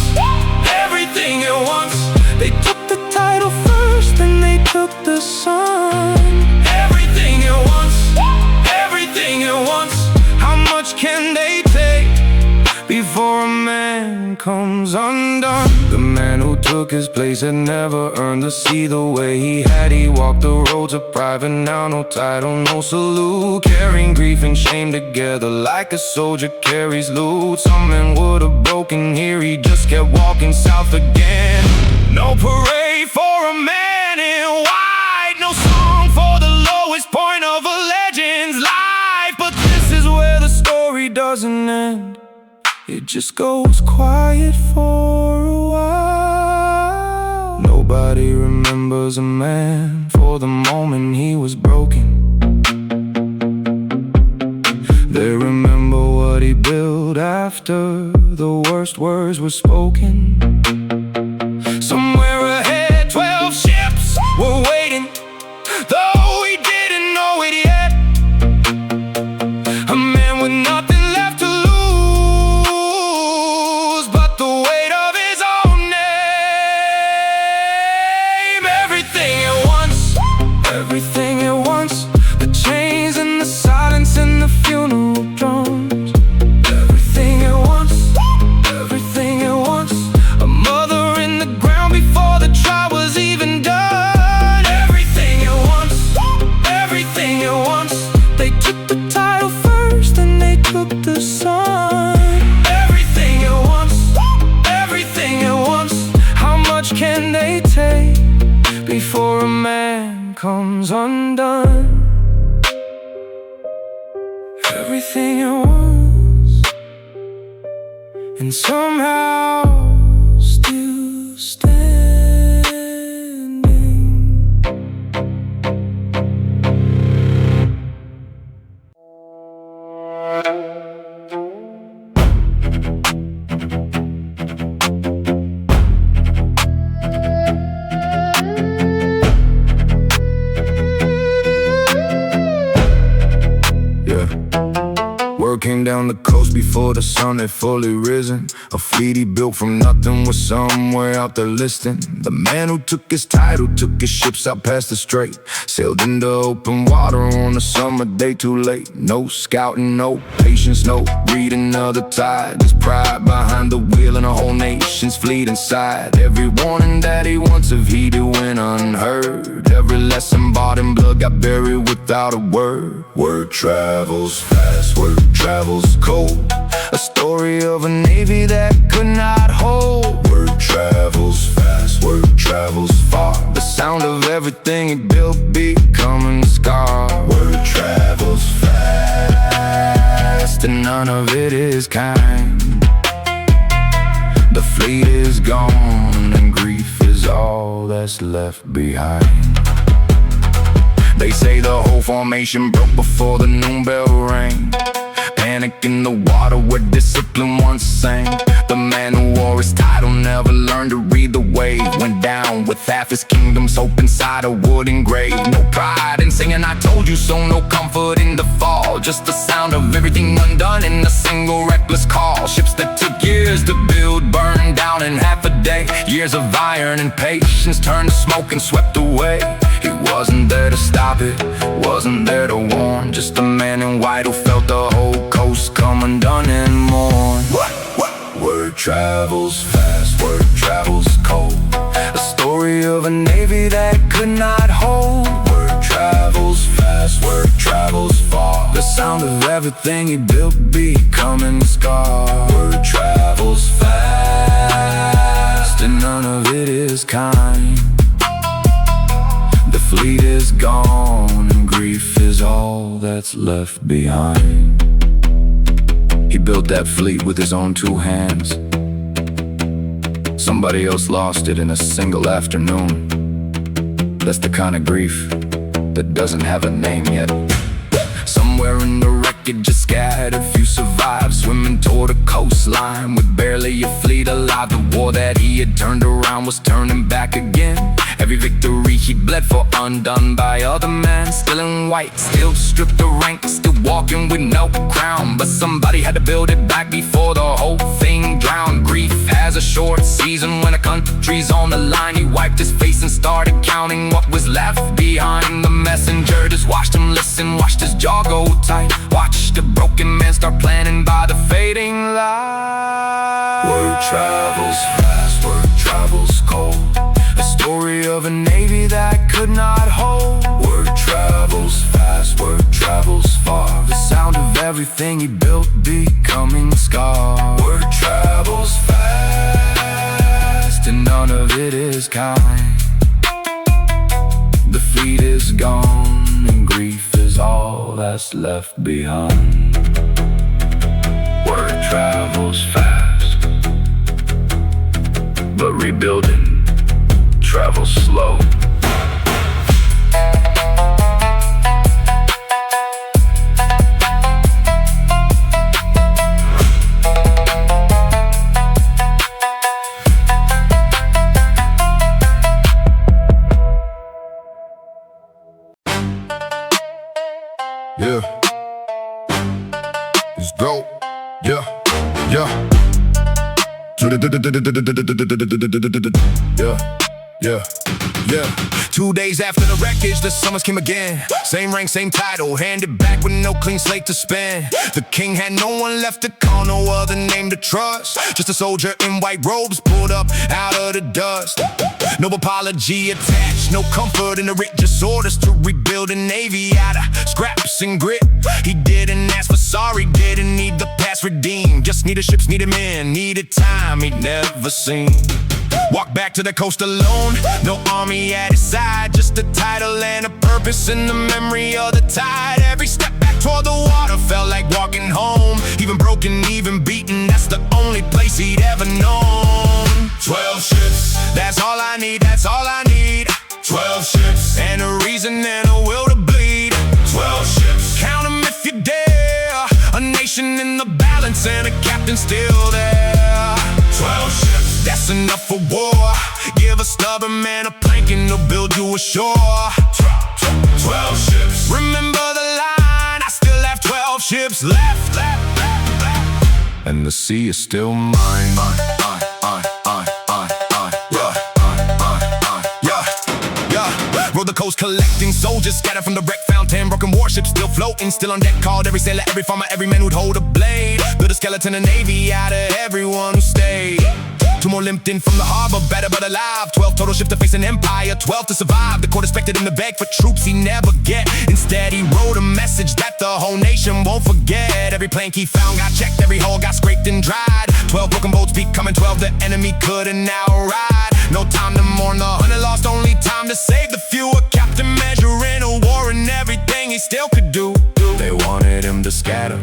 everything at once. They took the title first and they took the sun. Everything at once, everything at once. How much can they take before a man comes undone? The man who took his place had never earned to see the way he had. He walked the roads of private, now no title, no salute. Carrying grief and shame together like a soldier carries loot. Some men would have broken here, he just kept walking south again. No parade for a man in white, no song for the lowest point of a legend's life. But this is where the story doesn't end, it just goes quiet for a while. Nobody remembers a man for the moment he was broken. They remember what he built after the worst words were spoken. Somewhere ahead, 12 ships were waiting, though he didn't know it yet. A man with nothing left to lose but the weight of his own name. Everything at once, everything at once. The chains and the silence and the funeral drums. Everything at once, everything at once. A and somehow still standing. Came down the coast before the sun had fully risen. A fleet he built from nothing was somewhere out there listing. The man who took his title took his ships out past the strait, sailed into open water on a summer day too late. No scouting, no patience, no reading of the tide. His pride behind the wheel and a whole nation's fleet inside. Every warning that he once have heeded went unheard. Every lesson bought in blood got buried without a word. Word travels fast, word travels cold. A story of a navy that could not hold. Word travels fast, word travels far. The sound of everything he built becoming scar. Word travels fast and none of it is kind. The fleet is gone and grief is all that's left behind. They say the whole formation broke before the noon bell rang. Panic in the water where discipline once sang. The man who wore his title never learned to read the wave. Went down with half his kingdom's hope inside a wooden grave. No pride in singing I told you so, no comfort in the fall. Just the sound of everything undone in a single reckless call. Ships that took years to build burned down in half a day. Years of iron and patience turned to smoke and swept away. He wasn't there to stop it, wasn't there to warn. Just a man in white who felt the whole coast come undone and mourn. Word travels fast, word travels cold. A story of a navy that could not hold. Word travels fast, word travels far. The sound of everything he built becoming scar. Word travels fast and none of it is kind. The fleet is gone and grief is all that's left behind. He built that fleet with his own two hands. Somebody else lost it in a single afternoon. That's the kind of grief that doesn't have a name yet. Somewhere in the wreckage, a scattered few survived, swimming toward a coastline with barely a fleet alive. The war that he had turned around was turning back again. Every victory he bled for undone by other men. Still in white, still stripped the rank, still walking with no crown. But somebody had to build it back before the whole thing drowned. Grief has a short season when a country's on the line. He wiped his face and started counting what was left behind. The messenger just watched him listen, watched his jaw go tight, watched a broken man start planning by the fading light. Word travels fast, word travels cold. A story of a navy that could not hold. Word travels fast, word travels far. The sound of everything he built becoming scar. Word travels fast and none of it is kind. The fleet is gone and grief is all that's left behind. Word travels fast, but rebuilding travels slow. Yeah, it's dope. Yeah, yeah. Yeah, yeah. 2 days after the wreckage, the summers came again. Same rank, same title, handed back with no clean slate to spin. The king had no one left to call, no other name to trust. Just a soldier in white robes pulled up out of the dust. No apology attached, no comfort in the writ, just orders to rebuild a navy out of scraps and grit. He didn't ask for sorry, didn't need the past redeemed. Just needed ships, needed men, needed time he'd never seen. Walked back to the coast alone, no army at his side, just a title and a purpose in the memory of the tide. Every step back toward the water felt like walking home. Even broken, even beaten, that's the only place he'd ever known. 12 ships, that's all I need, that's all I need. 12 ships, and a reason and a will to bleed. 12 ships, count 'em if you dare. A nation in the balance and a captain still there. 12 ships, that's enough for war. Give a stubborn man a plank and he'll build you a shore. 12 ships, remember the line, I still have 12 ships left. And the sea is still mine. Roll the coast collecting soldiers scattered from the wreck found 10 broken warships still floating, still on deck. Called every sailor, every farmer, every man who'd hold a blade. Built a skeleton of navy out of everyone who stayed. 2 more limped in from the harbor, better but alive. 12 total ships to face an empire, 12 to survive. The court expected him to beg for troops he never get. Instead he wrote a message that the whole nation won't forget. Every plank he found got checked, every hole got scraped and dried. 12 broken boats becoming 12 the enemy couldn't outride. No time to mourn the 100 lost, only time to save the few. A captain measuring a war and everything he still could do. They wanted him to scatter,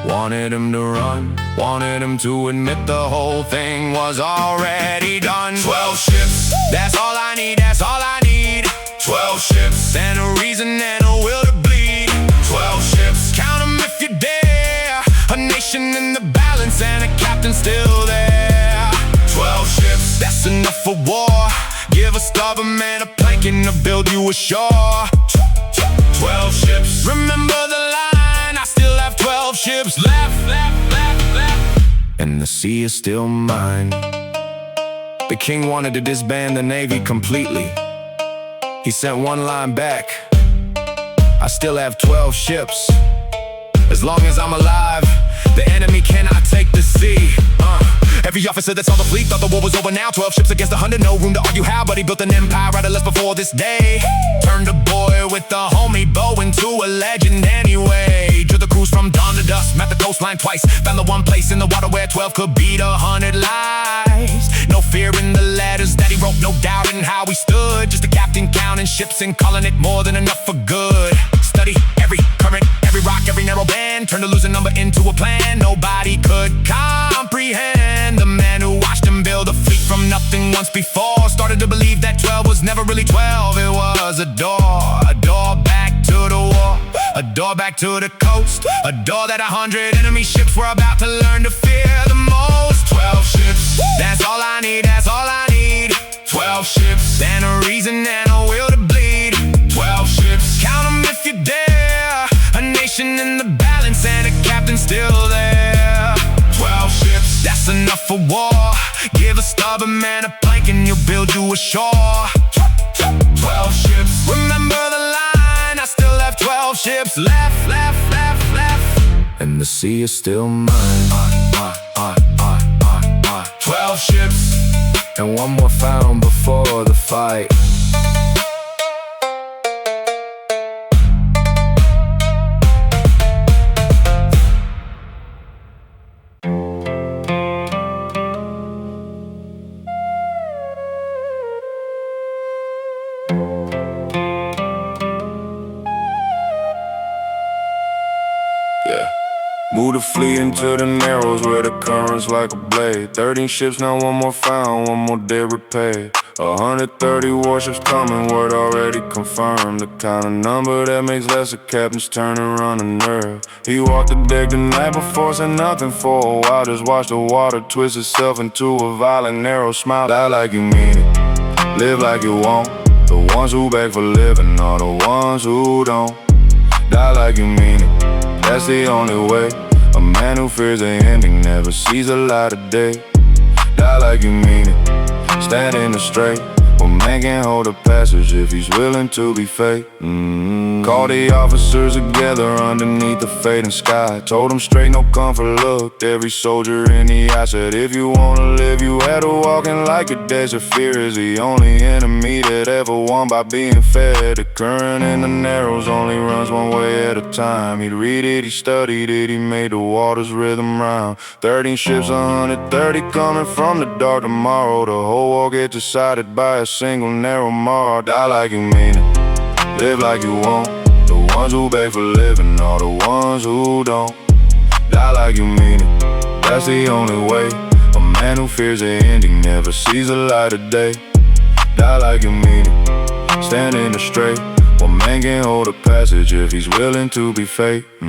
wanted him to run, wanted him to admit the whole thing was already done. 12 ships, that's all I need, that's all I need. 12 ships, and a reason and a will to bleed. 12 ships, count 'em if you dare. A nation in the balance and a captain still there. 12 ships, that's enough for war. Give a stubborn man a plank and he'll build you a shore. 12 ships, remember the line, I still have 12 ships left. And the sea is still mine. The king wanted to disband the navy completely. He sent one line back: I still have 12 ships. As long as I'm alive, the enemy cannot take the sea. Every officer that saw the fleet thought the war was over now. 12 ships against 100, no room to argue how. But he built an empire out of less before this day. Turned a boy with a homie bow into a legend anyway. Drew the cruise from dawn to dusk, mapped the coastline twice. Found the one place in the water where 12 could beat 100 lies. No fear in the letters that he wrote, no doubt in how he stood. Just a captain counting ships and calling it more than enough for good. Study every current, every rock, every narrow bend. Turn to lose a number into a plan nobody could comprehend. The man who watched him build a fleet from nothing once before started to believe that 12 was never really 12. It was a door back to the war, a door back to the coast, a door that 100 enemy ships were about to learn to fear the most. 12 ships, that's all I need, that's all I need. 12 ships, and a reason and a will to bleed. 12 ships, count 'em if you dare. A nation in the balance and a captain still there. 12 ships, that's enough for war. Give a stubborn man a plank and he'll build you a shore. 12 ships, remember the line, I still have 12 ships left. And the sea is still mine. 12 ships, and one more found before the fight. Move the fleet into the narrows where the current's like a blade. 13 ships, now one more found, one more dead repaid. 130 warships coming, word already confirmed. The kind of number that makes less of captains turn and run a nerve. He walked the deck the night before, said nothing for a while. Just watch the water twist itself into a violent narrow smile. Die like you mean it, live like you won't. The ones who beg for living are the ones who don't. Die like you mean it, that's the only way. A man who fears the ending never sees the light of day. Die like you mean it, stand in the straight. Well, man can hold a passage if he's willing to be fake. Call the officers together underneath the fading sky. Told them straight, no comfort, looked every soldier in the eye. Said if you wanna live, you had to walk in like your desert. Fear is the only enemy that ever won by being fed. The current in the narrows only runs one way at a time. He'd read it, he studied it, he made the water's rhythm rhyme. 13 ships, 130 coming from the dark tomorrow. The whole war gets decided by a single narrow mar. Die like you mean it, live like you won't. The ones who beg for living are the ones who don't. Die like you mean it, that's That's the only way. A man who fears the ending never sees the light of day. Die like you mean it, stand in the straight. One man can hold a passage if he's willing to be fake. He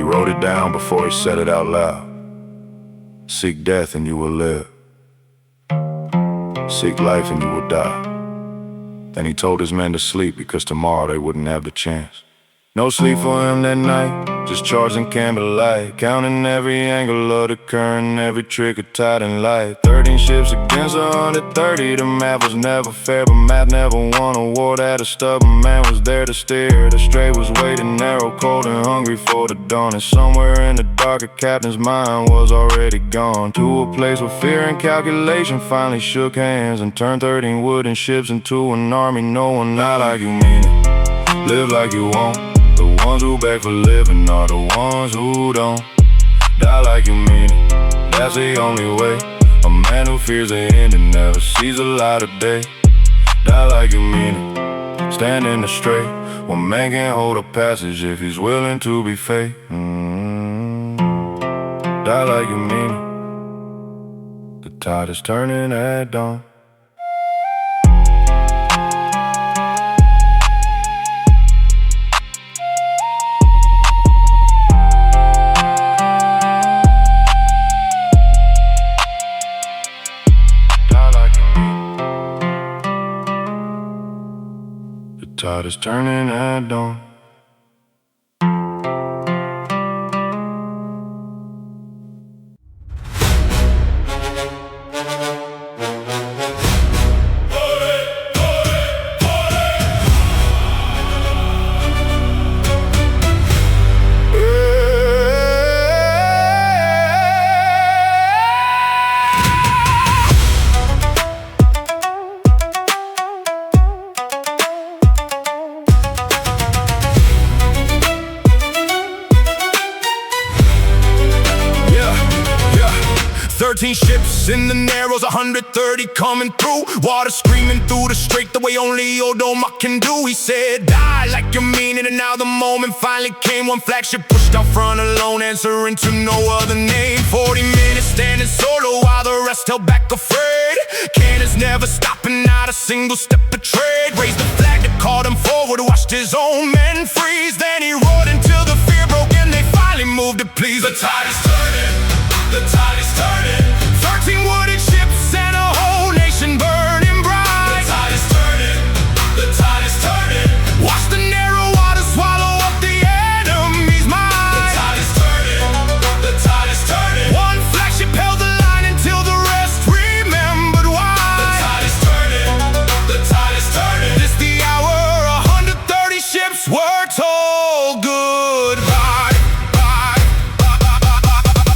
wrote it down before he said it out loud. Seek death and you will live. Seek life and you will die. Then he told his men to sleep because tomorrow they wouldn't have the chance. No sleep for him that night, just charging candlelight, counting every angle of the current, every trick of tide and light. 13 ships against 130, the math was never fair, but math never won a war. That a stubborn man was there to steer. The strait was waiting narrow, cold and hungry for the dawn. And somewhere in the dark a captain's mind was already gone to a place where fear and calculation finally shook hands and turned 13 wooden ships into an army. No one not like you mean it, live like you won't. The ones who beg for living are the ones who don't. Die like you mean it, that's the only way. A man who fears the end and never sees the light of day. Die like you mean it, stand in the straight. One man can hold a passage if he's willing to be fake. Die like you mean it, the tide is turning at dawn. The tide is turning at dawn. Ships in the narrows, 130 coming through. Water screaming through the strait the way only Odoma can do. He said, die like you mean it, and now the moment finally came. One flagship pushed out front alone, answering to no other name. 40 minutes standing solo while the rest held back afraid. Cannons never stopping, not a single step betrayed. Raised the flag that called him forward, watched his own men freeze. Then he roared until the fear broke and they finally moved to please. The tide is turning, the tide is turning. 13 wooden ships and a whole nation burning bright. The tide is turning, the tide is turning. Watch the narrow water swallow up the enemy's mind. The tide is turning, the tide is turning. One flagship held the line until the rest remembered why. The tide is turning, the tide is turning. This the hour 130 ships were told goodbye.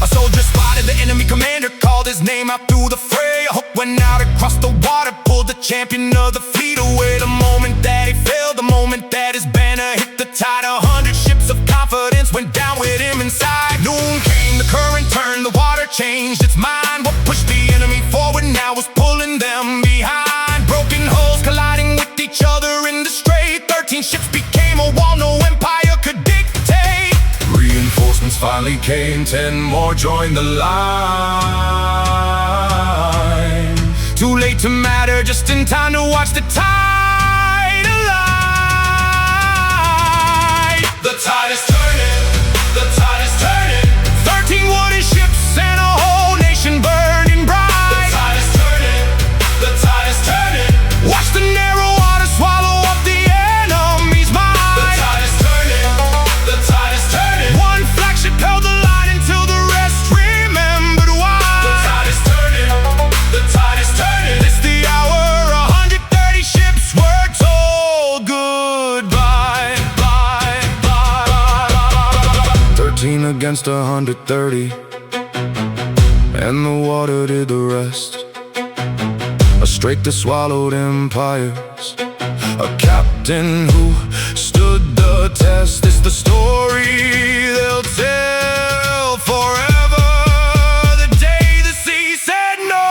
A soldier spotted the enemy commander, called his name out through the fray. A hook went out across the water, pulled the champion of the fleet away. The moment that he fell, the moment that his banner hit the tide, 100 ships of confidence went down with him inside. Noon came, the current turned, the water changed its mind. What pushed the enemy forward now was pulling them behind. Broken hulls colliding with each other in the strait. 13 ships became a wall no empire could dictate. Reinforcements finally came, 10 more joined the line. Too late to matter, just in time to watch the tide align. The tide is turning, the tide is turning. 13 wooden ships and a whole nation burning bright. The tide is turning, the tide is turning. Watch the narrow water swallow up the enemy's mind. The tide is turning, the tide is turning. One flagship held the line until the rest remembered why. The tide is turning, the tide is turning. It's the hour 130 ships were told goodbye. 13 against 130, and the water did the rest. A strait that swallowed empires, a captain who stood the test. It's the story they'll tell forever, the day the sea said no.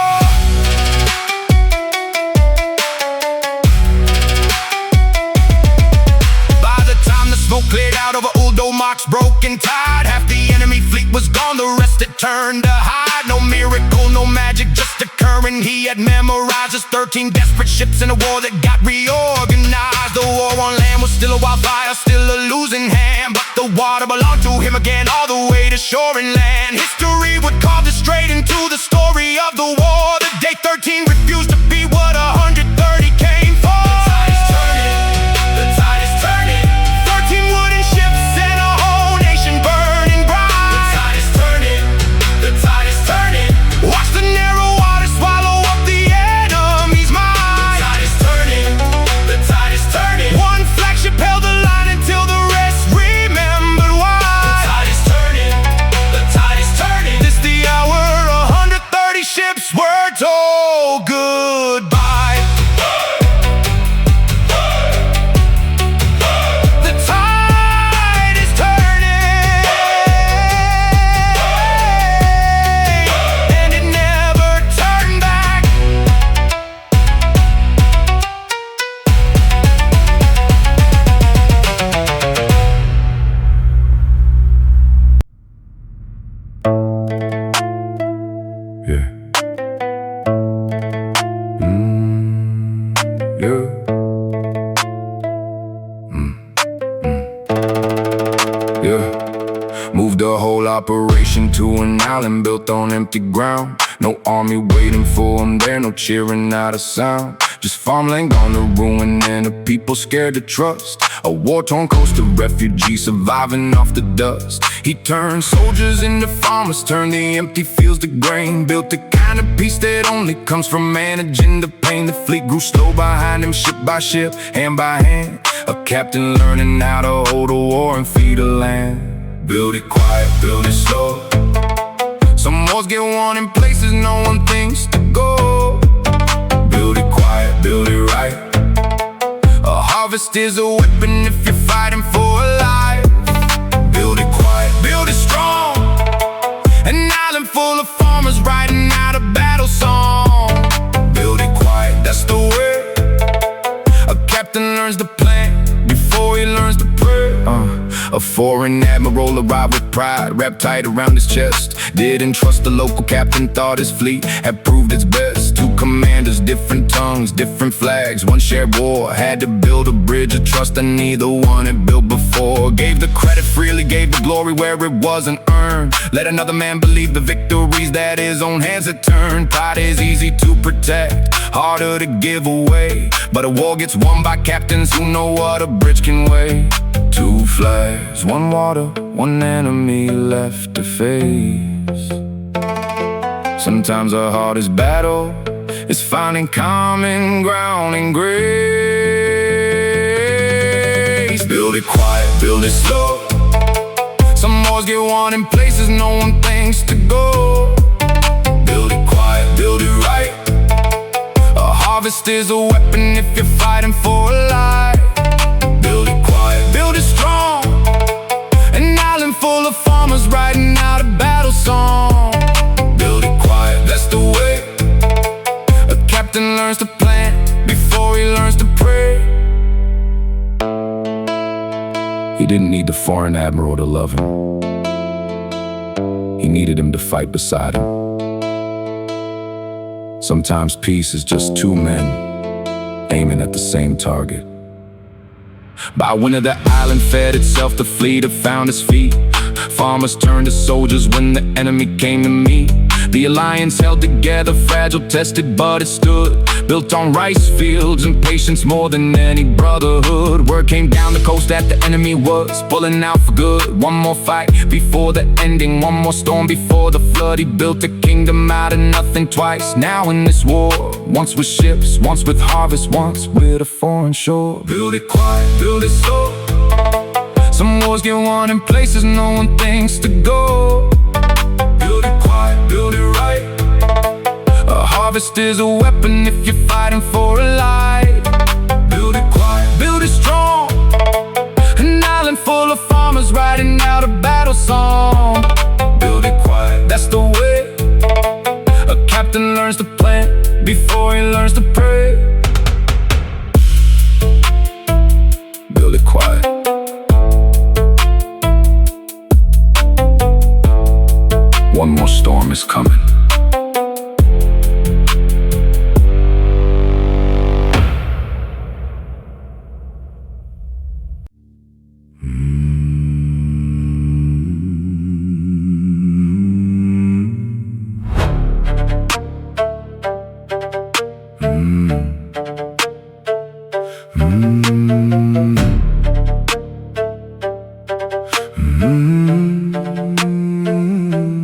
By the time the smoke cleared out over Uldomark's broken tide, half the enemy fleet was gone. The rest it turned to hide. No miracle, no magic, just occurring. He had memorized his 13 desperate ships in a war that got reorganized. The war on land was still a wildfire, still a losing hand, but the water belonged to him again, all the way to shore and land. History would carve this straight into the story of the war. The day 13 refused to be what 130 came for. The tide is turning, the tide is turning. 13 wooden ships and a whole nation burning bright. The tide is turning, the tide is turning. Watch the narrow water swallow up the enemy's mind. The tide is turning, the tide is turning. One flagship held the line until the rest remembered why. The tide is turning, the tide is turning. This the hour 130 ships were told goodbye. The tide is turning, and it never turned back. Yeah. Yeah. Yeah. Moved the whole operation to an island built on empty ground. No army waiting for them there, no cheering, not a sound. Just farmland gone to ruin and the people scared to trust. A war-torn coast of refugees surviving off the dust. He turned soldiers into farmers, turned the empty fields to grain. Built the kind of peace that only comes from managing the pain. The fleet grew slow behind him, ship by ship, hand by hand. A captain learning how to hold a war and feed a land. Build it quiet, build it slow. Some wars get won in places no one thinks to go. Build it quiet, build it right. A harvest is a weapon if you're fighting for a life. Build it quiet, build it strong. An island full of farmers writing out a battle song. Build it quiet, that's the way. A captain learns to plan before he learns to pray. A foreign admiral arrived with pride wrapped tight around his chest. Didn't trust the local captain, thought his fleet had proved its best. Two commanders, different tongues, different flags, one shared war. Had to build a bridge of trust that neither one had built before. Gave the credit freely, gave the glory where it wasn't earned. Let another man believe the victories that his own hands had turned. Pride is easy to protect, harder to give away, but a war gets won by captains who know what a bridge can weigh. Two flags, one water, one enemy left to face. Sometimes our hardest battle is finding common ground and grace. Build it quiet, build it slow. Some wars get won in places no one thinks to go. Build it quiet, build it right. A harvest is a weapon if you're fighting for a life. Build it quiet, build it strong. An island full of farmers writing out a battle song. Build it quiet, that's the way. A captain learns to plan before he learns to pray. He didn't need the foreign admiral to love him. He needed him to fight beside him. Sometimes peace is just two men aiming at the same target. By winter the island fed itself, the fleet had found its feet. Farmers turned to soldiers when the enemy came to meet. The alliance held together, fragile, tested, but it stood. Built on rice fields and patience more than any brotherhood. Word came down the coast that the enemy was pulling out for good. One more fight before the ending, one more storm before the flood. He built a kingdom out of nothing twice. Now in this war, once with ships, once with harvest, once with a foreign shore. Build it quiet, build it slow. Some wars get won in places no one thinks to go. Build it quiet, build it right. A harvest is a weapon if you're fighting for a life. Build it quiet, build it strong. An island full of farmers writing out a battle song. Build it quiet, that's the way. A captain learns to plan before he learns to pray. Build it quiet. one more storm is coming.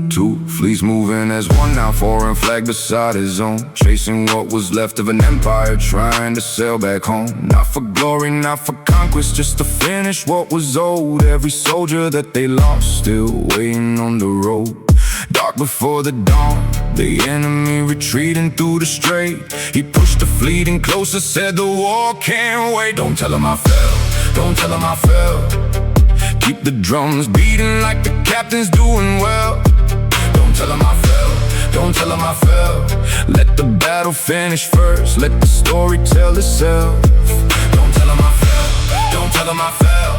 Two fleets moving as one now, foreign flag beside his own, chasing what was left of an empire, trying to sail back home. Not for glory, not for conquest, just to finish what was owed. Every soldier that they lost, still waiting on the road. Dark before the dawn, the enemy retreating through the strait. He pushed the fleet in closer, said the war can't wait. Don't tell him I fell, don't tell him I fell. Keep the drums beating like the captain's doing well. Don't tell him I fell, don't tell him I fell. Let the battle finish first, let the story tell itself. Don't tell him I fell, don't tell him I fell.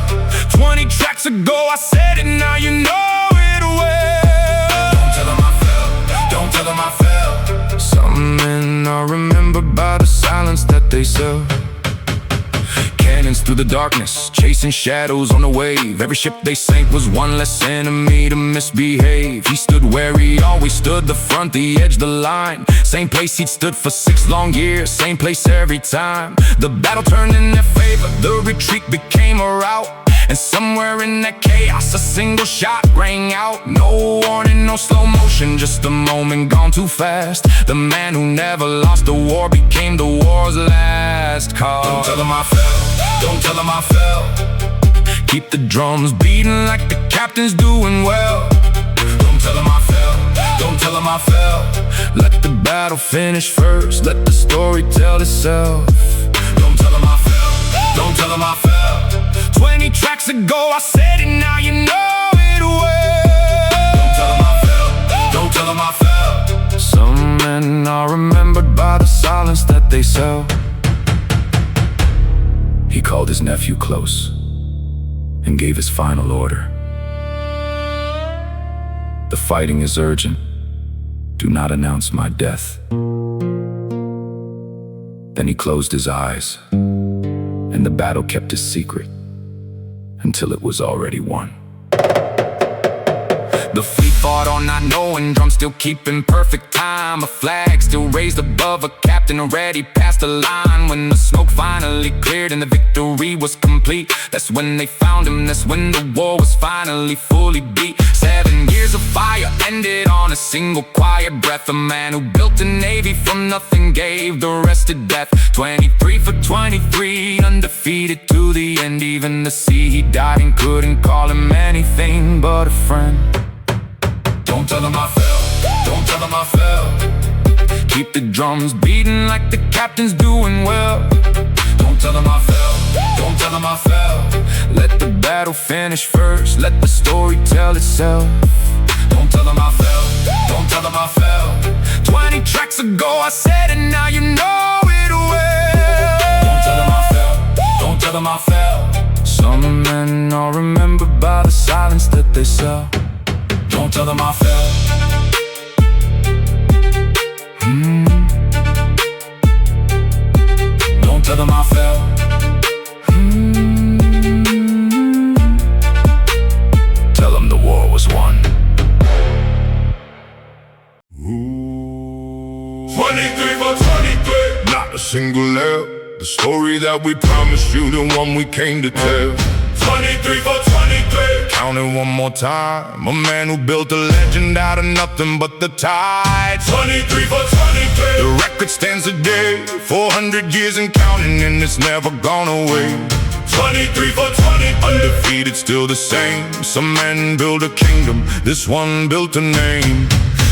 20 tracks ago I said it, now you know it well. Don't tell him I fell, don't tell him I fell. Some men are remembered by the silence that they sell. Cannons through the darkness, chasing shadows on the wave. Every ship they sank was one less enemy to misbehave. He stood where he always stood, the front, the edge, the line. Same place he'd stood for 6 long years, same place every time. The battle turned in their favor, the retreat became a rout. And somewhere in that chaos, a single shot rang out. No warning, no slow motion, just a moment gone too fast. The man who never lost a war became the war's last call. Don't tell him I fell, don't tell him I fell. Keep the drums beating like the captain's doing well. Don't tell him I fell, don't tell him I fell. Let the battle finish first, let the story tell itself. Don't tell him I fell, don't tell him I fell. 20 tracks ago I said it, now you know it well. Don't tell him I fell, don't tell him I fell. Some men are remembered by the silence that they sell. He called his nephew close and gave his final order. The fighting is urgent, do not announce my death. Then he closed his eyes, and the battle kept his secret until it was already won. The fleet fought on not knowing, drums still keeping perfect time. A flag still raised above a captain already past the line. When the smoke finally cleared and the victory was complete, that's when they found him, that's when the war was finally fully beat. 7 years of fire ended on a single quiet breath. A man who built a navy from nothing gave the rest to death. 23 for 23, undefeated to the end. Even the sea he died and couldn't call him anything but a friend. Don't tell him I fell, don't tell him I fell. Keep the drums beating like the captain's doing well. Don't tell him I fell, don't tell him I fell. Let the battle finish first, let the story tell itself. Don't tell him I fell, don't tell him I fell. 20 tracks ago I said it, now you know it well. Don't tell him I fell, don't tell him I fell. Some men are remembered by the silence that they sell. Don't tell them I fell. Don't tell them I fell. Tell them the war was won. 23 for 23. Not a single L. The story that we promised you, the one we came to tell. 23 for 23. Count it one more time. A man who built a legend out of nothing but the tide. 23 for 23. The record stands today, 400 years and counting, and it's never gone away. 23 for 23. Undefeated, still the same. Some men built a kingdom, this one built a name.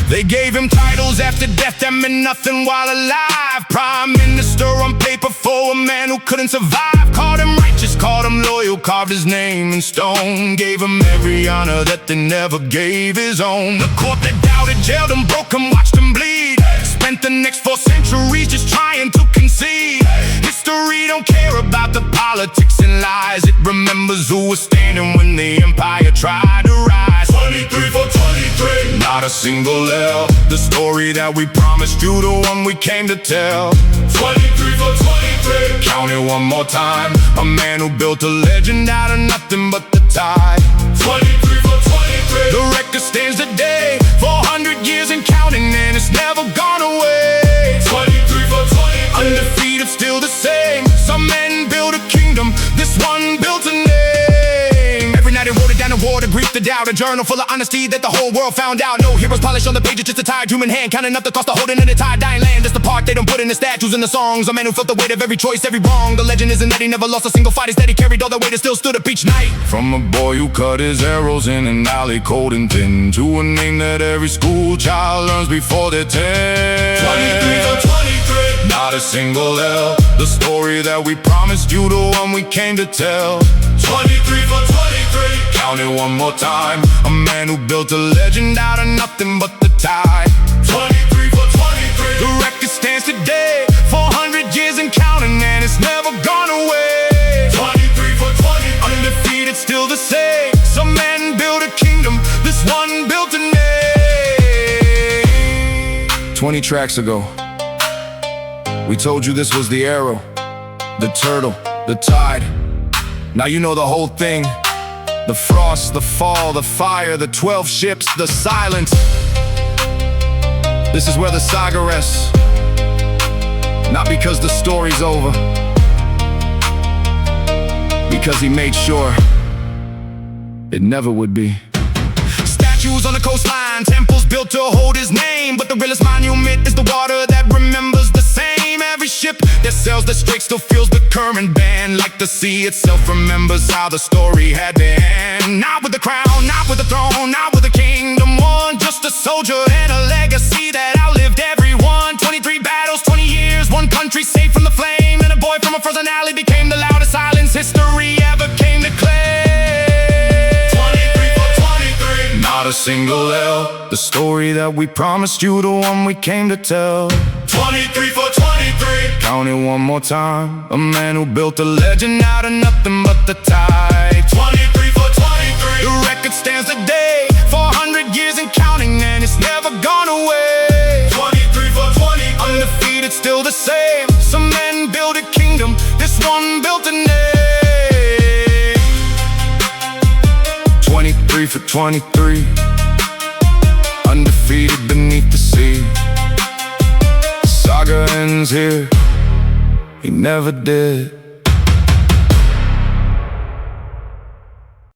They gave him titles after death that meant nothing while alive. Prime Minister on paper for a man who couldn't survive. Called him righteous, called him loyal, carved his name in stone. Gave him every honor that they never gave his own. The court that doubted jailed him, broke him, watched him bleed. Spent the next 4 centuries just trying to concede. History don't care about the politics and lies. It remembers who was standing when the empire tried to rise. 23 for 23. 23. Not a single L. The story that we promised you, the one we came to tell. 23 for 23. Count it one more time. A man who built a legend out of nothing but the tide. 23 for 23. The record stands today, 400 years and counting, and it's never gone away. 23 for 23. Undefeated, still the same. Some men build a kingdom, this one built a name. Every night it wrote it down a war, to grief, the doubt. A journal full of honesty that the whole world found out. No heroes polished on the pages, just a tired human hand counting up the cost of holding in a tired dying land. That's the part they don't put in the statues and the songs. A man who felt the weight of every choice, every wrong. The legend isn't that he never lost a single fight, it's that he carried all the weight and still stood up each night. From a boy who cut his arrows in an alley cold and thin, to a name that every school child learns before they're 10. 23 for 23. Not a single L. The story that we promised you, the one we came to tell. 23 for 23. Count it one more time. A man who built a legend out of nothing but the tide. 23 for 23. The record stands today, 400 years and counting, and it's never gone away. 23 for 23. Undefeated, still the same. Some men build a kingdom, this one built a name. 20 tracks ago, we told you this was the arrow, the turtle, the tide. Now you know the whole thing. The frost, the fall, the fire, the 12 ships, the silence. This is where the saga rests. Not because the story's over, because he made sure it never would be. Statues on the coastline, temples built to hold his name, but the realest monument is the water that remembers the same. Every ship that sails the strait still feels the current band, like the sea itself remembers how the story had to end. Not with the crown, not with the throne, not with the kingdom won, just a soldier and a legacy that outlived everyone. 23 battles, 20 years, one country saved from the flame, and a boy from a frozen alley became the loudest silence history ever came to claim. 23 for 23. Not a single L. The story that we promised you, the one we came to tell. 23 for 23. Count it one more time. A man who built a legend out of nothing but the tide. 23 for 23. The record stands today, 400 years and counting, and it's never gone away. 23 for 20. Undefeated, still the same. Some men build a kingdom, this one built a name. 23 for 23. Undefeated beneath the sea. Saga ends here, he never did.